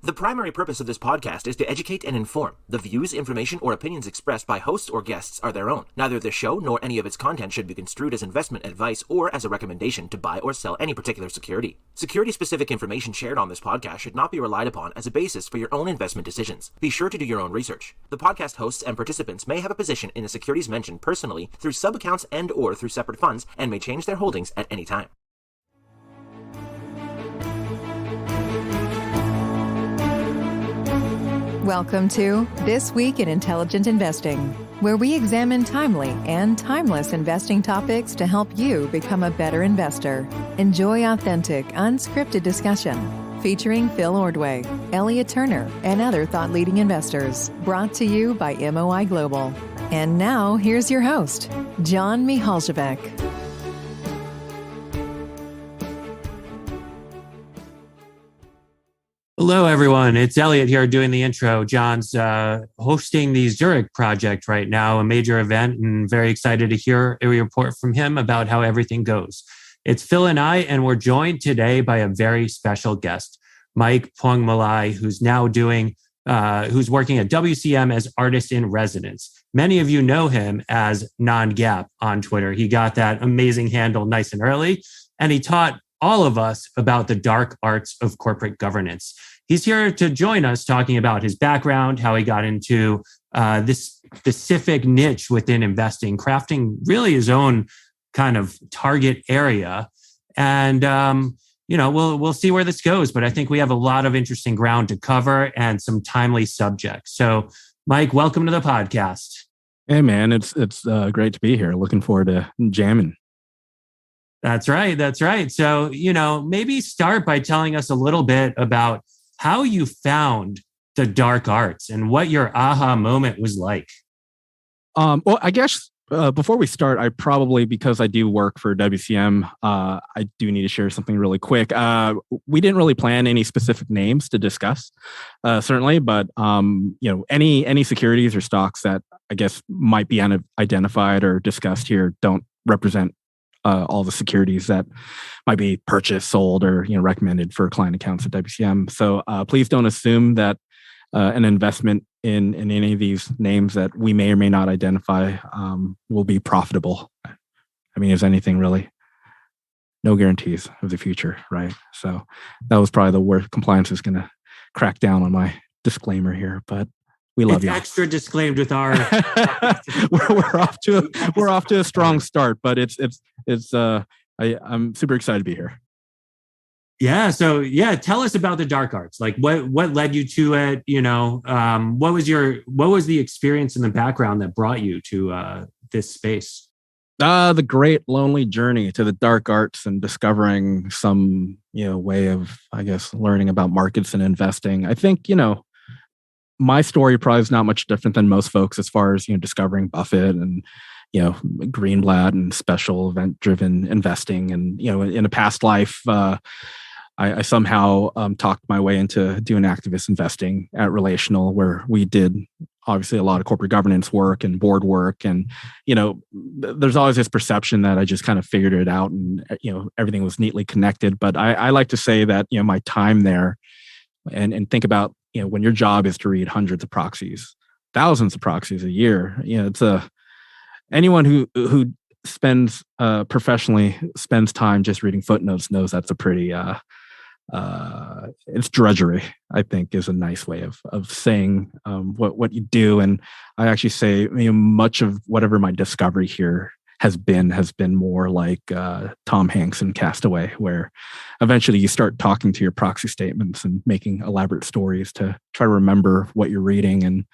The primary purpose of this podcast is to educate and inform. The views, information, or opinions expressed by hosts or guests are their own. Neither the show nor any of its content should be construed as investment advice or as a recommendation to buy or sell any particular security. Security-specific information shared on this podcast should not be relied upon as a basis for your own investment decisions. Be sure to do your own research. The podcast hosts and participants may have a position in the securities mentioned personally through sub-accounts and or through separate funds and may change their holdings at any time. Welcome to This Week in Intelligent Investing, where we examine timely and timeless investing topics to help you become a better investor. Enjoy authentic, unscripted discussion featuring Phil Ordway, Elliot Turner, and other thought-leading investors, brought to you by MOI Global. And now, here's your host, John Mihaljevic. Hello, everyone. It's Elliot here doing the intro. John's hosting the Zurich project right now, a major event, and very excited to hear a report from him about how everything goes. It's Phil and I, and we're joined today by a very special guest, Mike Puangmalai, who's working at WCM as artist in residence. Many of you know him as Non-Gap on Twitter. He got that amazing handle nice and early, and he taught all of us about the dark arts of corporate governance. He's here to join us talking about his background, how he got into this specific niche within investing, crafting really his own kind of target area. And, we'll see where this goes, but I think we have a lot of interesting ground to cover and some timely subjects. So, Mike, welcome to the podcast. Hey, man, it's great to be here. Looking forward to jamming. That's right. So, maybe start by telling us a little bit about how you found the dark arts and what your aha moment was like. Well, I guess before we start, because I do work for WCM, I do need to share something really quick. We didn't really plan any specific names to discuss, certainly, but any securities or stocks that I guess might be identified or discussed here don't represent all the securities that might be purchased, sold, or recommended for client accounts at WCM. So please don't assume that an investment in any of these names that we may or may not identify will be profitable. I mean, is anything really? No guarantees of the future, right? So that was probably the worst. Compliance is going to crack down on my disclaimer here, but we love you. Extra disclaimed with our. we're off to a strong start, but I'm super excited to be here. Yeah. So tell us about the dark arts. Like what led you to it? What was the experience in the background that brought you to this space? The great lonely journey to the dark arts and discovering some way of, I guess, learning about markets and investing. I think my story probably is not much different than most folks as far as discovering Buffett and Greenblatt and special event-driven investing. And in a past life, I somehow talked my way into doing activist investing at Relational, where we did obviously a lot of corporate governance work and board work. And there's always this perception that I just kind of figured it out and everything was neatly connected. But I like to say that my time there and think about when your job is to read hundreds of proxies, thousands of proxies a year, it's anyone who spends professionally spends time just reading footnotes knows that's a pretty it's drudgery, I think, is a nice way of saying what you do. And I actually say much of whatever my discovery here has been more like Tom Hanks in Castaway, where eventually you start talking to your proxy statements and making elaborate stories to try to remember what you're reading. And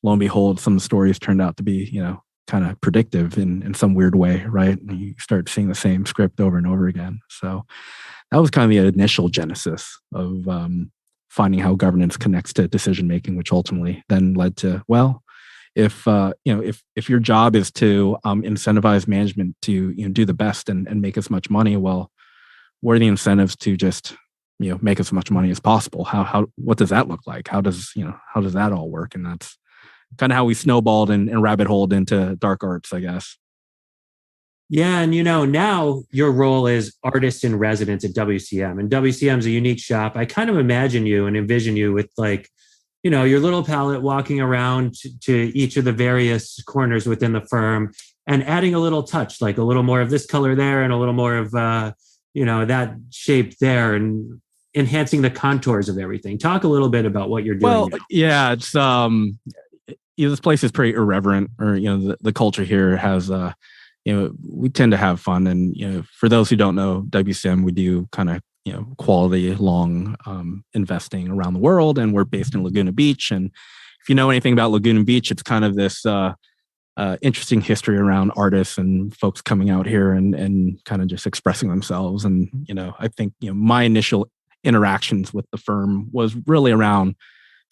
lo and behold, some of the stories turned out to be, kind of predictive in some weird way, right? And you start seeing the same script over and over again. So that was kind of the initial genesis of finding how governance connects to decision making, which ultimately then led to, well, if your job is to incentivize management to do the best and make as much money, well, what are the incentives to just make as much money as possible? What does that look like? How does that all work? And that's kind of how we snowballed and rabbit holed into dark arts, I guess. Yeah, and now your role is artist in residence at WCM, and WCM is a unique shop. I kind of imagine you and envision you with like, your little palette walking around to each of the various corners within the firm and adding a little touch, like a little more of this color there and a little more of that shape there, and enhancing the contours of everything. Talk a little bit about what you're doing. Well, yeah, it's this place is pretty irreverent, or the culture here has we tend to have fun. And, for those who don't know WCM, we do kind of, quality long investing around the world. And we're based in Laguna Beach. And if you know anything about Laguna Beach, it's kind of this interesting history around artists and folks coming out here and kind of just expressing themselves. And, I think, my initial interactions with the firm was really around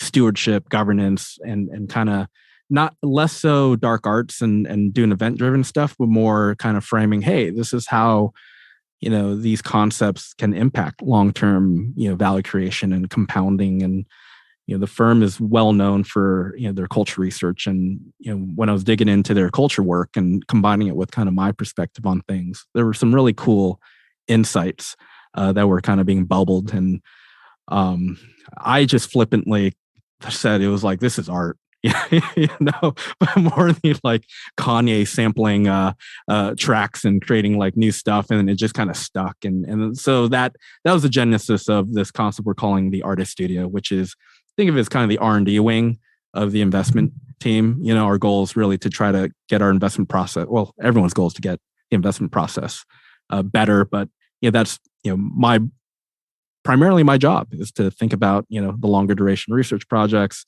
stewardship, governance, and kind of not less so dark arts and doing event driven stuff, but more kind of framing, hey, this is how, these concepts can impact long-term, value creation and compounding. And, the firm is well known for, their culture research. And, when I was digging into their culture work and combining it with kind of my perspective on things, there were some really cool insights that were kind of being bubbled. And I just flippantly said, it was like, this is art. But more than like Kanye sampling tracks and creating like new stuff, and it just kind of stuck. And so that was the genesis of this concept we're calling the artist studio, which is, think of it as kind of the R&D wing of the investment team. Our goal is really to try to get our investment process. Well, everyone's goal is to get the investment process better, but that's primarily my job is to think about the longer duration research projects.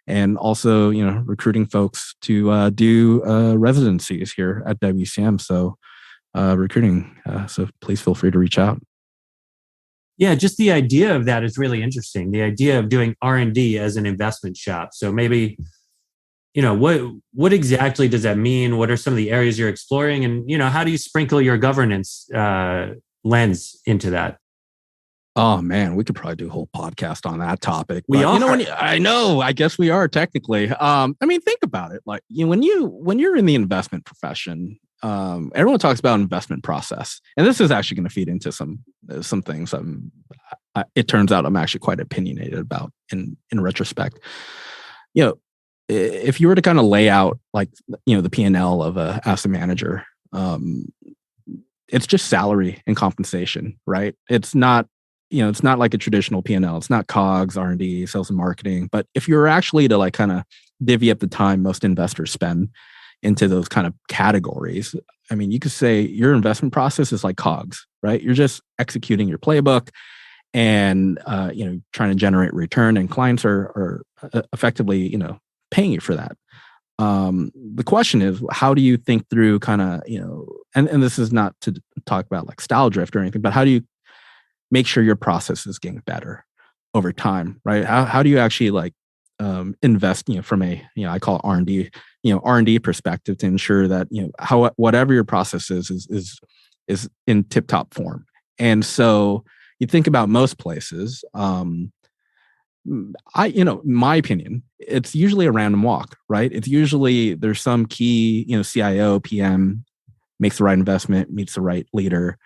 And also, recruiting folks to do residencies here at WCM. So recruiting. So please feel free to reach out. Yeah, just the idea of that is really interesting. The idea of doing R&D as an investment shop. So maybe, what exactly does that mean? What are some of the areas you're exploring? And, how do you sprinkle your governance lens into that? Oh man, we could probably do a whole podcast on that topic. We are. I know. I guess we are technically. Think about it. Like when you're in the investment profession, everyone talks about investment process, and this is actually going to feed into some things. It turns out I'm actually quite opinionated about in retrospect. If you were to kind of lay out like the P&L of a asset manager, it's just salary and compensation, right? It's not. It's not like a traditional P&L. It's not COGS, R&D, sales and marketing. But if you're actually to like kind of divvy up the time most investors spend into those kind of categories, you could say your investment process is like COGS, right? You're just executing your playbook and, trying to generate return, and clients are effectively, paying you for that. The question is, how do you think through kind of, and this is not to talk about like style drift or anything, but how do you make sure your process is getting better over time, right? How do you actually like invest, from a, I call it R&D, R&D perspective to ensure that, whatever your process is in tip-top form. And so you think about most places, my opinion, it's usually a random walk, right? It's usually there's some key, CIO, PM makes the right investment, meets the right leader.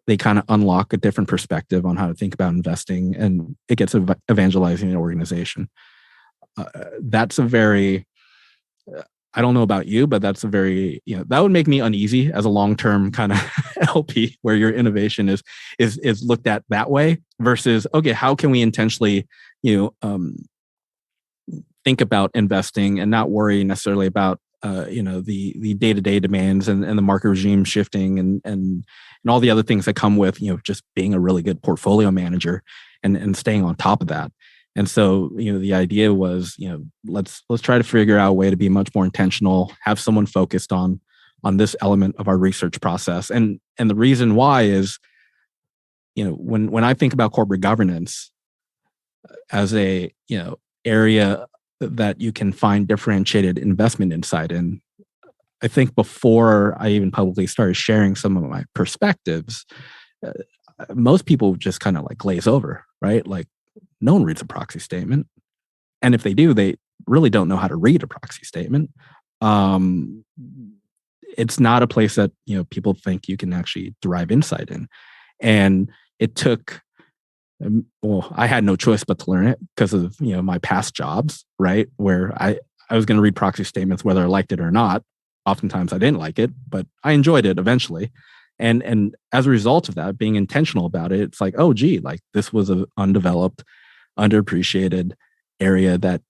They kind of unlock a different perspective on how to think about investing, and it gets evangelizing an organization. That's a very, I don't know about you, but that's a very, that would make me uneasy as a long-term kind of LP, where your innovation is looked at that way versus, okay, how can we intentionally, think about investing and not worry necessarily about, the day-to-day demands and the market regime shifting and all the other things that come with, just being a really good portfolio manager and staying on top of that. And so, the idea was, let's try to figure out a way to be much more intentional, have someone focused on this element of our research process. And the reason why is, when I think about corporate governance as a, area that you can find differentiated investment insight in, I think before I even publicly started sharing some of my perspectives, most people just kind of like glaze over, right? Like no one reads a proxy statement. And if they do, they really don't know how to read a proxy statement. it's not a place that, people think you can actually derive insight in. And it took, I had no choice but to learn it because of, my past jobs, right? Where I was going to read proxy statements, whether I liked it or not. Oftentimes I didn't like it, but I enjoyed it eventually. And as a result of that, being intentional about it, it's like, oh, gee, like this was an undeveloped, underappreciated area that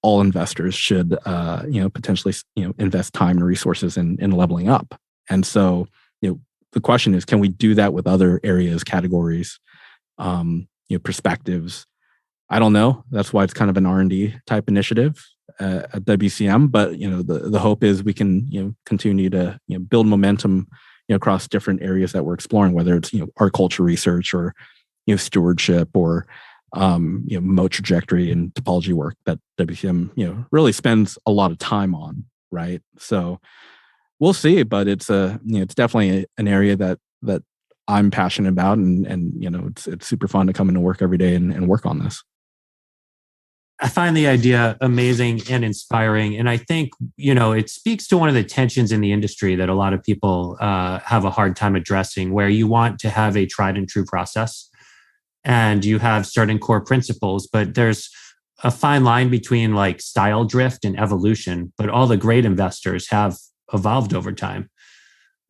all investors should, potentially, invest time and resources in leveling up. And so, the question is, can we do that with other areas, categories, perspectives? I don't know. That's why it's kind of an R&D type initiative at WCM. But the hope is we can continue to build momentum across different areas that we're exploring, whether it's our culture research or stewardship or moat trajectory and topology work that WCM really spends a lot of time on, right? So we'll see, but it's it's definitely an area that I'm passionate about, and it's super fun to come into work every day and work on this. I find the idea amazing and inspiring. And I think, it speaks to one of the tensions in the industry that a lot of people have a hard time addressing, where you want to have a tried and true process and you have certain core principles, but there's a fine line between like style drift and evolution, but all the great investors have evolved over time.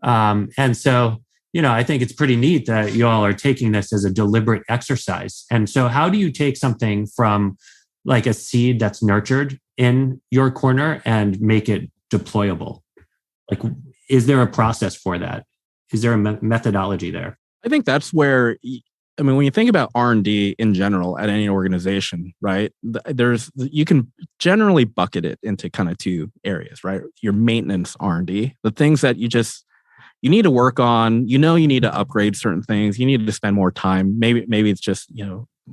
And so, I think it's pretty neat that you all are taking this as a deliberate exercise. And so how do you take something from like a seed that's nurtured in your corner and make it deployable? Like, is there a process for that? Is there a methodology there? I think that's where, when you think about R&D in general at any organization, right, you can generally bucket it into kind of two areas, right? Your maintenance R&D, the things that you need to work on, you need to upgrade certain things, you need to spend more time. Maybe it's just,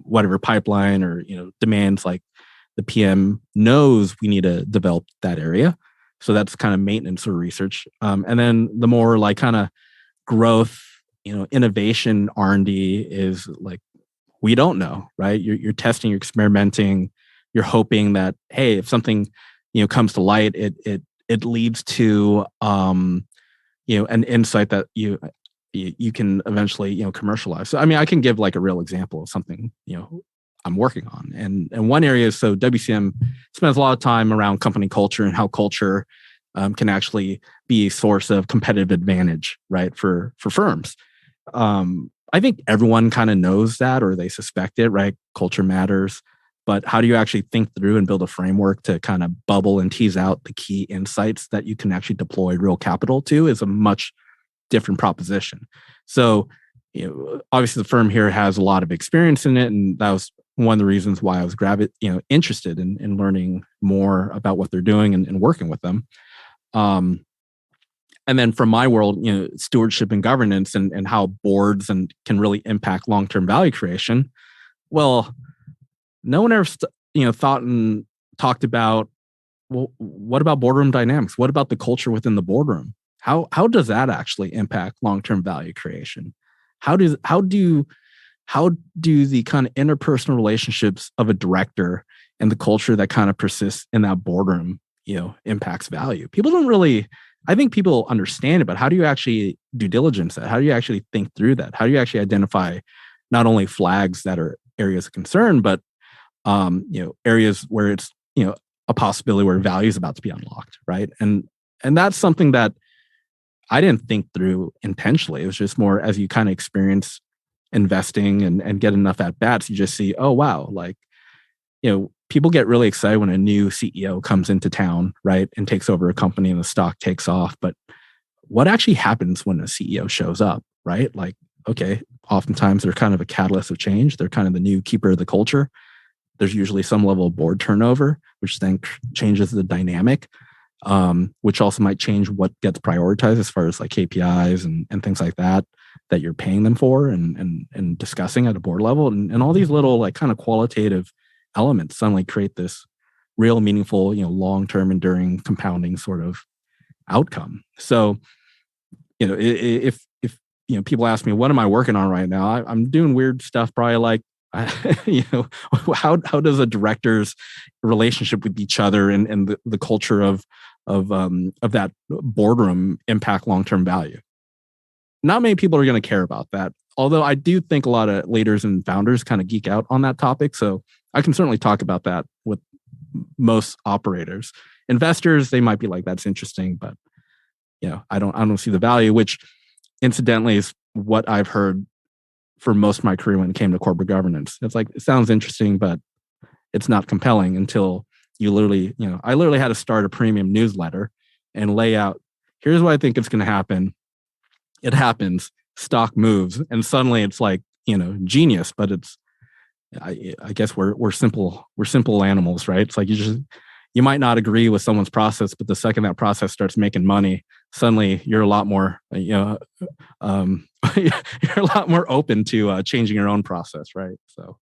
whatever pipeline or, demands, like the PM knows we need to develop that area. So that's kind of maintenance or research. And then the more like kind of growth, innovation R&D is like, we don't know, right? You're testing, you're experimenting, you're hoping that, hey, if something, comes to light, it leads to, an insight that you can eventually, commercialize. So, I can give like a real example of something, I'm working on. And one area is, so WCM spends a lot of time around company culture and how culture can actually be a source of competitive advantage, right, for firms. I think everyone kind of knows that, or they suspect it, right? Culture matters. But how do you actually think through and build a framework to kind of bubble and tease out the key insights that you can actually deploy real capital to is a much different proposition. So, obviously the firm here has a lot of experience in it. And that was one of the reasons why I was interested in learning more about what they're doing and working with them. And then from my world, stewardship and governance and how boards can really impact long-term value creation. Well, no one ever thought and talked about, well, what about boardroom dynamics? What about the culture within the boardroom? How does that actually impact long-term value creation? How do the kind of interpersonal relationships of a director and the culture that kind of persists in that boardroom, impacts value? People don't really, I think people understand it, but how do you actually due diligence that? How do you actually think through that? How do you actually identify not only flags that are areas of concern, but areas where it's, a possibility where value is about to be unlocked, right? And that's something that I didn't think through intentionally. It was just more as you kind of experience investing and get enough at bats, you just see, oh wow, like, people get really excited when a new CEO comes into town, right, and takes over a company and the stock takes off. But what actually happens when a CEO shows up, right? Like, okay, oftentimes they're kind of a catalyst of change. They're kind of the new keeper of the culture. There's usually some level of board turnover, which then changes the dynamic, which also might change what gets prioritized as far as like KPIs and things like that you're paying them for and discussing at a board level. And all these little like kind of qualitative elements suddenly create this real meaningful, long-term enduring compounding sort of outcome. So, if people ask me, what am I working on right now? I'm doing weird stuff, probably like, how does a director's relationship with each other and the culture of of that boardroom impact long-term value. Not many people are going to care about that. Although I do think a lot of leaders and founders kind of geek out on that topic. So I can certainly talk about that with most operators. Investors, they might be like, that's interesting, but I don't see the value, which incidentally is what I've heard for most of my career when it came to corporate governance. It's like, it sounds interesting, but it's not compelling until you literally, I literally had to start a premium newsletter and lay out, here's what I think is going to happen. It happens, stock moves, and suddenly it's like, genius, but it's, I guess we're simple animals, right? It's like you might not agree with someone's process, but the second that process starts making money, suddenly you're a lot more, you're a lot more open to changing your own process, right? So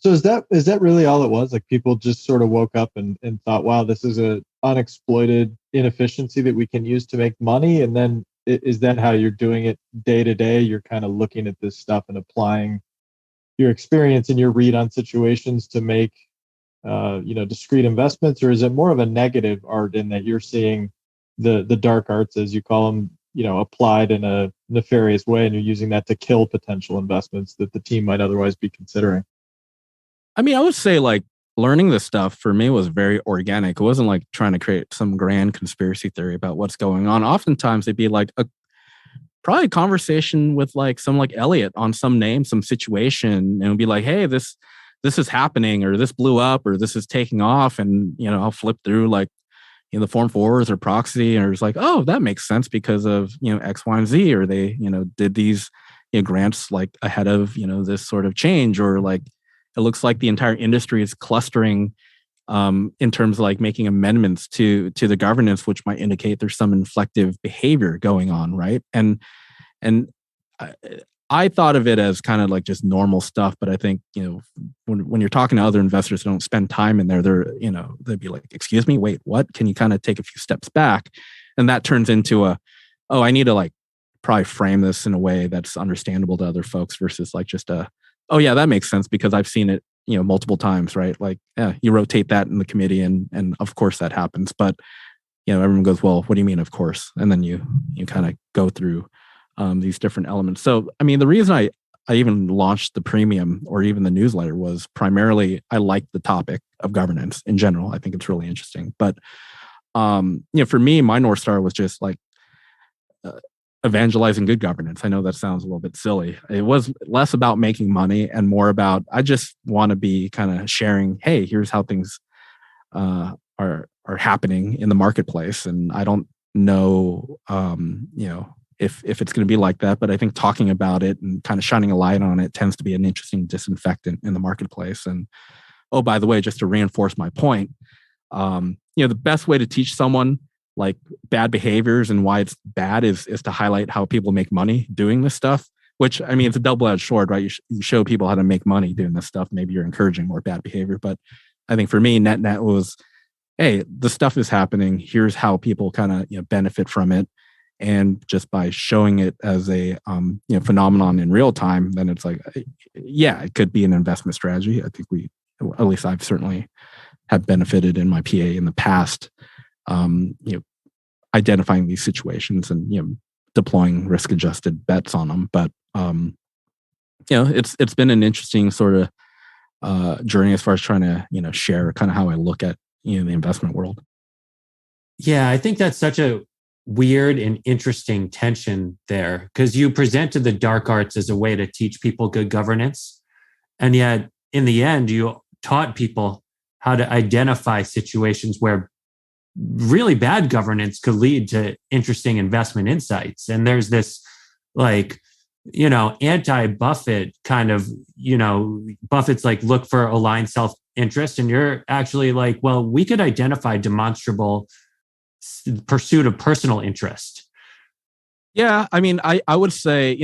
is that really all it was? Like, people just sort of woke up and thought, wow, this is a unexploited inefficiency that we can use to make money. And then is that how you're doing it day to day? You're kind of looking at this stuff and applying your experience and your read on situations to make, discrete investments, or is it more of a negative art in that you're seeing the dark arts, as you call them, applied in a nefarious way, and you're using that to kill potential investments that the team might otherwise be considering? I mean, I would say like learning this stuff for me was very organic. It wasn't like trying to create some grand conspiracy theory about what's going on. Oftentimes it'd be like probably a conversation with like someone like Elliot on some name, some situation, and it'd be like, hey, this is happening, or this blew up, or this is taking off. And, I'll flip through like, the Form 4s or proxy, and it's like, oh, that makes sense because of, X, Y, and Z, or they, did these grants like ahead of, this sort of change, or like, it looks like the entire industry is clustering in terms of like making amendments to the governance, which might indicate there's some inflective behavior going on, right? And I thought of it as kind of like just normal stuff, but I think when you're talking to other investors who don't spend time in there, they'd be like, "Excuse me, wait, what? Can you kind of take a few steps back?" And that turns into I need to like probably frame this in a way that's understandable to other folks versus like just oh yeah, that makes sense because I've seen it, multiple times, right? Like, yeah, you rotate that in the committee and of course that happens. But, everyone goes, well, what do you mean, of course? And then you kind of go through these different elements. So, I mean, the reason I even launched the premium or even the newsletter was primarily I like the topic of governance in general. I think it's really interesting. But, for me, my North Star was just like, evangelizing good governance. I know that sounds a little bit silly. It was less about making money and more about, I just want to be kind of sharing, hey, here's how things are happening in the marketplace. And I don't know, if it's going to be like that, but I think talking about it and kind of shining a light on it tends to be an interesting disinfectant in the marketplace. And oh, by the way, just to reinforce my point, the best way to teach someone like bad behaviors and why it's bad is to highlight how people make money doing this stuff, which, I mean, it's a double-edged sword, right? You show people how to make money doing this stuff. Maybe you're encouraging more bad behavior. But I think for me, net was, hey, the stuff is happening. Here's how people kind of benefit from it. And just by showing it as a phenomenon in real time, then it's like, yeah, it could be an investment strategy. I think at least I've certainly have benefited in my PA in the past, identifying these situations and deploying risk-adjusted bets on them. But it's been an interesting sort of journey as far as trying to share kind of how I look at the investment world. Yeah, I think that's such a weird and interesting tension there, because you presented the dark arts as a way to teach people good governance, and yet in the end you taught people how to identify situations where really bad governance could lead to interesting investment insights. And there's this like, anti-Buffett kind of, Buffett's like, look for aligned self-interest. And you're actually like, well, we could identify demonstrable pursuit of personal interest. Yeah. I mean, I would say,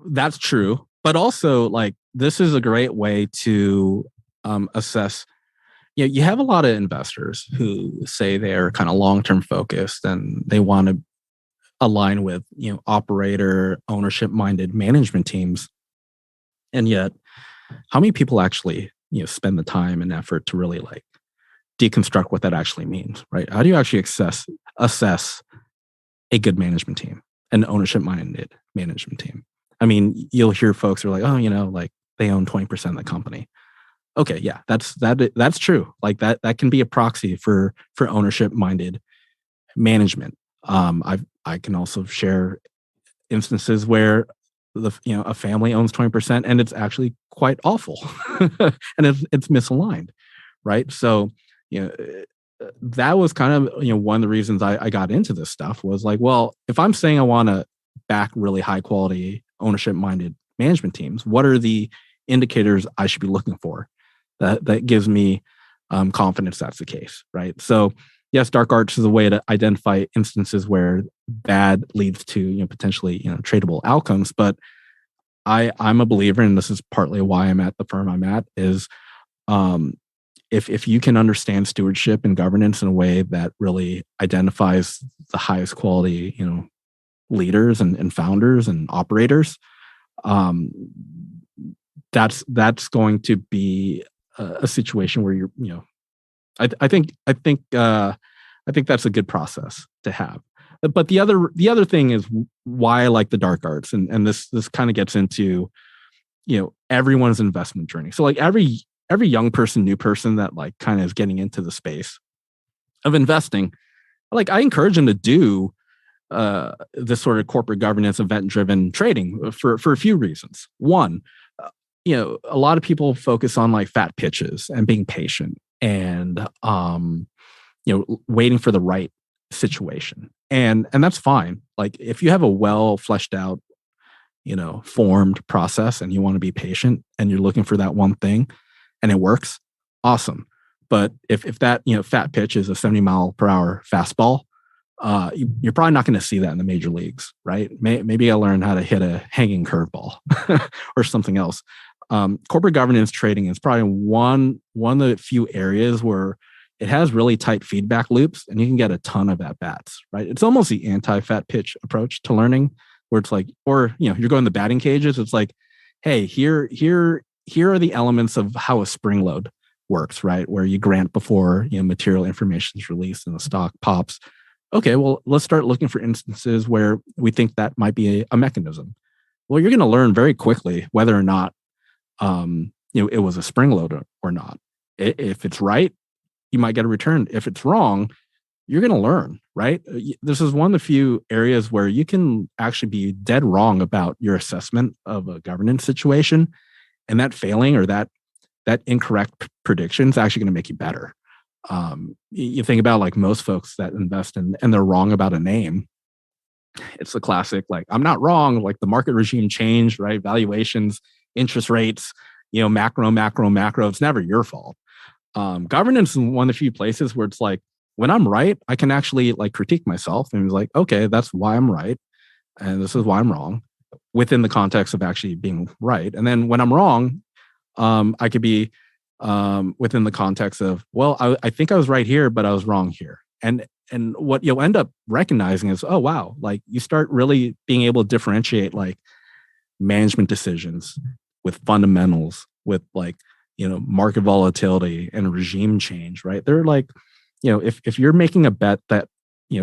that's true, but also like, this is a great way to assess. You have a lot of investors who say they're kind of long-term focused and they want to align with, operator ownership-minded management teams. And yet, how many people actually, spend the time and effort to really like deconstruct what that actually means, right? How do you actually assess a good management team, an ownership-minded management team? I mean, you'll hear folks who are like, oh, like they own 20% of the company. Okay, yeah, that's true. Like that can be a proxy for ownership-minded management. I can also share instances where a family owns 20% and it's actually quite awful, and it's misaligned, right? So that was kind of one of the reasons I got into this stuff was like, well, if I'm saying I want to back really high quality ownership minded management teams, what are the indicators I should be looking for that gives me confidence that's the case, right? So yes, dark arts is a way to identify instances where bad leads to potentially tradable outcomes. But I'm a believer, and this is partly why I'm at the firm I'm at, is if you can understand stewardship and governance in a way that really identifies the highest quality leaders and founders and operators, that's going to be a situation where I think that's a good process to have. But the other thing is why I like the dark arts, and this kind of gets into everyone's investment journey. So like every young person, new person that like kind of is getting into the space of investing, like I encourage them to do this sort of corporate governance, event driven trading for a few reasons. One, a lot of people focus on like fat pitches and being patient and waiting for the right situation. And that's fine. Like if you have a well fleshed out, formed process and you want to be patient and you're looking for that one thing and it works, awesome. But if that, fat pitch is a 70-mile-per-hour fastball, you're probably not going to see that in the major leagues, right? Maybe I'll learn how to hit a hanging curveball or something else. Corporate governance trading is probably one of the few areas where it has really tight feedback loops and you can get a ton of at-bats, right? It's almost the anti-fat pitch approach to learning where it's like, or, you're going to the batting cages. It's like, hey, here are the elements of how a spring load works, right? Where you grant before, material information is released and the stock pops. Okay, well, let's start looking for instances where we think that might be a mechanism. Well, you're going to learn very quickly whether or not, it was a spring load or not. If it's right, you might get a return. If it's wrong, you're going to learn, right? This is one of the few areas where you can actually be dead wrong about your assessment of a governance situation, and that failing or that incorrect prediction is actually going to make you better. You think about like most folks that invest in and they're wrong about a name. It's the classic, like, I'm not wrong. Like the market regime changed, right? Valuations, interest rates, macro. It's never your fault. Governance is one of the few places where it's like, when I'm right, I can actually like critique myself and be like, okay, that's why I'm right. And this is why I'm wrong within the context of actually being right. And then when I'm wrong, I could be within the context of, well, I think I was right here, but I was wrong here. And what you'll end up recognizing is, oh, wow, like you start really being able to differentiate like management decisions with fundamentals, with like, market volatility and regime change, right? They're like, if you're making a bet that,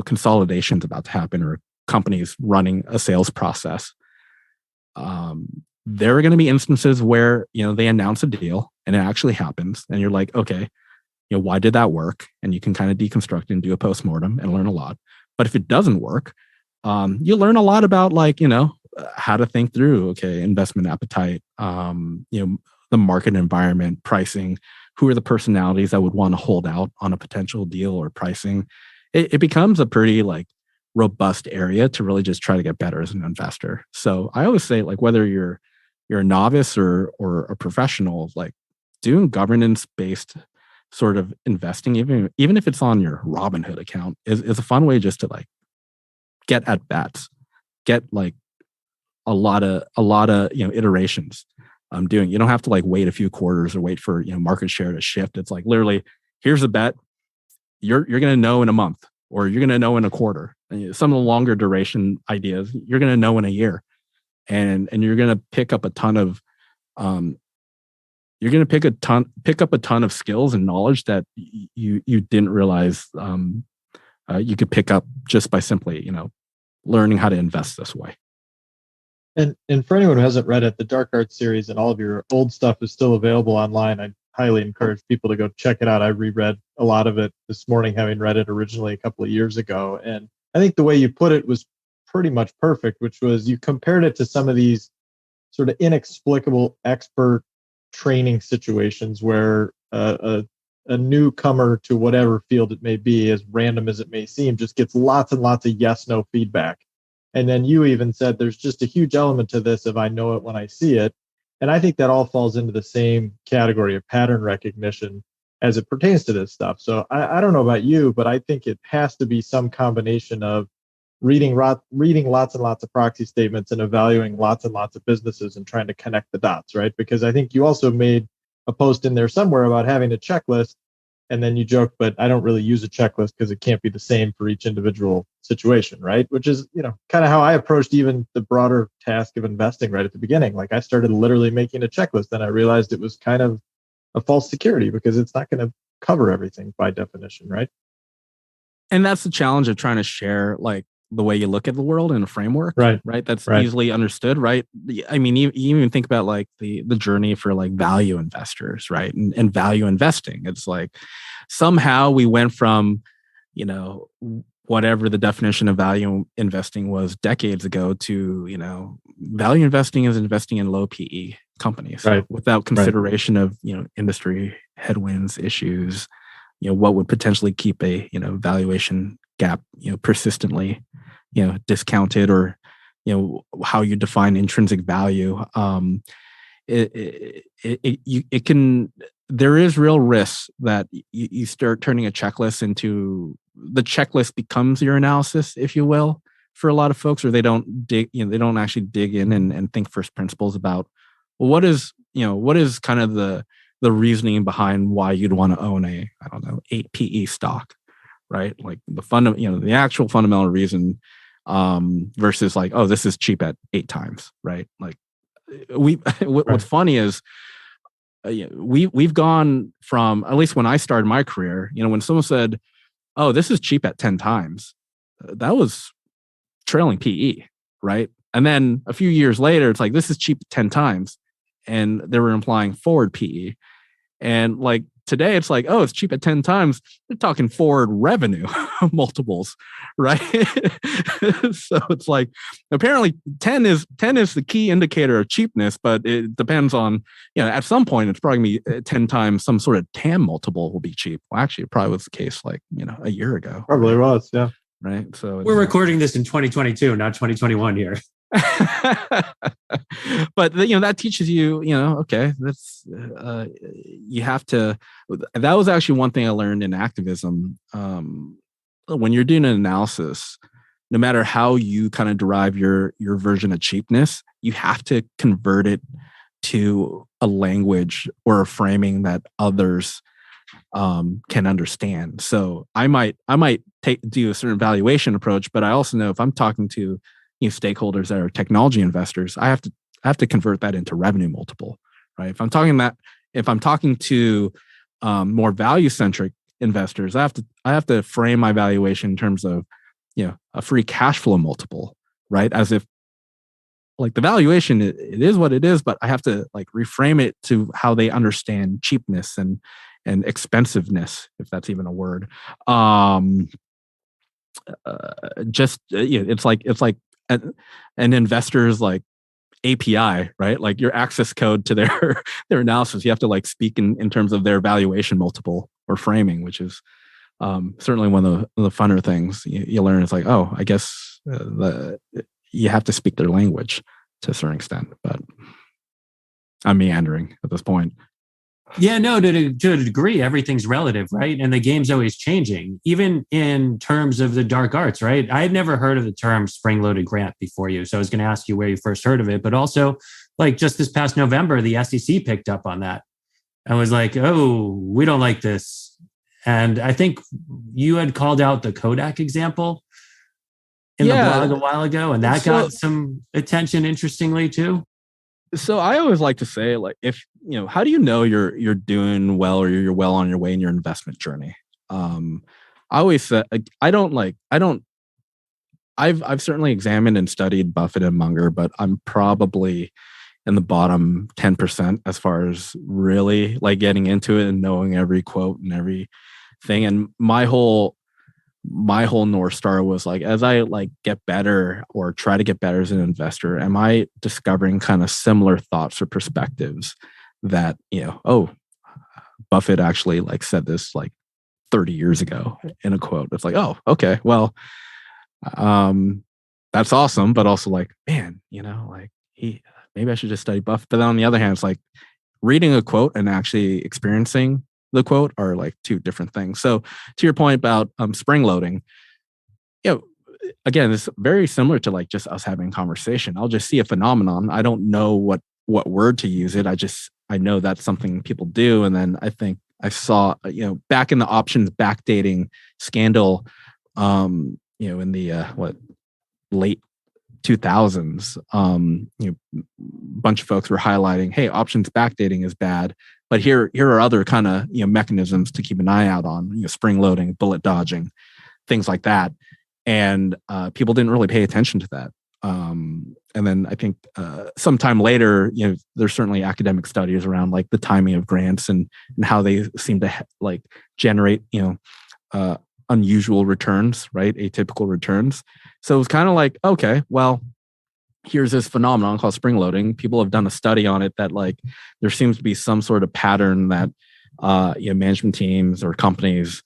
consolidation is about to happen or companies running a sales process, there are going to be instances where, they announce a deal and it actually happens. And you're like, okay, why did that work? And you can kind of deconstruct and do a postmortem and learn a lot. But if it doesn't work, you learn a lot about like, how to think through, okay, investment appetite, the market environment, pricing, who are the personalities that would want to hold out on a potential deal or pricing. It becomes a pretty like robust area to really just try to get better as an investor. So I always say like, whether you're a novice or a professional, like doing governance based sort of investing, even if it's on your Robinhood account, is a fun way just to like get at bats, get like a lot of iterations. You don't have to like wait a few quarters or wait for market share to shift. It's like literally, here's a bet. You're going to know in a month, or you're going to know in a quarter. And some of the longer duration ideas, you're going to know in a year, and you're going to pick up a ton of you're going to pick up a ton of skills and knowledge that you didn't realize you could pick up just by simply, learning how to invest this way. And for anyone who hasn't read it, the Dark Arts series and all of your old stuff is still available online. I highly encourage people to go check it out. I reread a lot of it this morning, having read it originally a couple of years ago. And I think the way you put it was pretty much perfect, which was you compared it to some of these sort of inexplicable expert training situations where a newcomer to whatever field it may be, as random as it may seem, just gets lots and lots of yes/no feedback. And then you even said there's just a huge element to this of I know it when I see it. And I think that all falls into the same category of pattern recognition as it pertains to this stuff. So I don't know about you, but I think it has to be some combination of reading lots and lots of proxy statements and evaluating lots and lots of businesses and trying to connect the dots, right? Because I think you also made a post in there somewhere about having a checklist, and then you joked, but I don't really use a checklist because it can't be the same for each individual situation, right? Which is, kind of how I approached even the broader task of investing right at the beginning. Like I started literally making a checklist, and I realized it was kind of a false security because it's not going to cover everything by definition, right? And that's the challenge of trying to share like the way you look at the world in a framework, right? That's easily understood, right? I mean, you even think about like the journey for like value investors, right? And value investing. It's like somehow we went from, whatever the definition of value investing was decades ago to, value investing is investing in low PE companies, without consideration of, industry headwinds, issues, what would potentially keep a, valuation gap, persistently, discounted, or, how you define intrinsic value. It can, there is real risk that you start turning a checklist into, the checklist becomes your analysis, if you will, for a lot of folks, or they don't actually dig in and think first principles about, well, what is kind of the reasoning behind why you'd want to own 8 PE stock, right? Like the actual fundamental reason, versus like, oh, this is cheap at 8 times, right? Like what's funny is we've gone from, at least when I started my career, when someone said, oh, this is cheap at 10 times, that was trailing PE, right? And then a few years later, it's like, this is cheap 10 times. And they were implying forward PE. And like today, it's like, oh, it's cheap at 10 times. They're talking forward revenue multiples, right? So it's like, apparently 10 is the key indicator of cheapness, but it depends on, at some point, it's probably going to be 10 times some sort of TAM multiple will be cheap. Well, actually, it probably was the case like, a year ago. Probably was, yeah. Right. So we're recording this in 2022, not 2021 here. But that teaches you, okay, that's you have to. That was actually one thing I learned in activism. When you're doing an analysis, no matter how you kind of derive your version of cheapness, you have to convert it to a language or a framing that others can understand. So I might do a certain valuation approach, but I also know if I'm talking to stakeholders that are technology investors, I have to convert that into revenue multiple, right? If I'm talking to more value centric investors, I have to frame my valuation in terms of a free cash flow multiple, right? As if like the valuation, it is what it is, but I have to like reframe it to how they understand cheapness and expensiveness, if that's even a word. It's like an investor's like API, right? Like your access code to their analysis. You have to like speak in terms of their valuation multiple or framing, which is certainly one of the funner things you learn. It's like, oh, I guess you have to speak their language to a certain extent. But I'm meandering at this point. Yeah, no, to a degree, everything's relative, right? And the game's always changing, even in terms of the dark arts, right? I had never heard of the term spring-loaded grant before you. So I was going to ask you where you first heard of it, but also like just this past November, the SEC picked up on that and was like, oh, we don't like this. And I think you had called out the Kodak example in the blog a while ago, and that got some attention, interestingly, too. So I always like to say, like, if how do you know you're doing well or you're well on your way in your investment journey? I always say I've certainly examined and studied Buffett and Munger, but I'm probably in the bottom 10% as far as really like getting into it and knowing every quote and everything. And my whole North Star was like, as I like get better or try to get better as an investor, am I discovering kind of similar thoughts or perspectives that, Buffett actually like said this like 30 years ago in a quote. It's like, oh, okay, well, that's awesome. But also like, man, like maybe I should just study Buffett. But then on the other hand, it's like reading a quote and actually experiencing the quote are like two different things. So to your point about spring loading, again, it's very similar to like just us having a conversation. I'll just see a phenomenon. I don't know what word to use it. I know that's something people do. And then I think I saw, back in the options backdating scandal, in the late 2000s, bunch of folks were highlighting, hey, options backdating is bad, but here are other kind of mechanisms to keep an eye out on, spring loading, bullet dodging, things like that, and people didn't really pay attention to that. And then I think sometime later, there's certainly academic studies around like the timing of grants and how they seem to like generate unusual returns, right? Atypical returns. So it was kind of like, okay, well, here's this phenomenon called spring loading. People have done a study on it that like there seems to be some sort of pattern that management teams or companies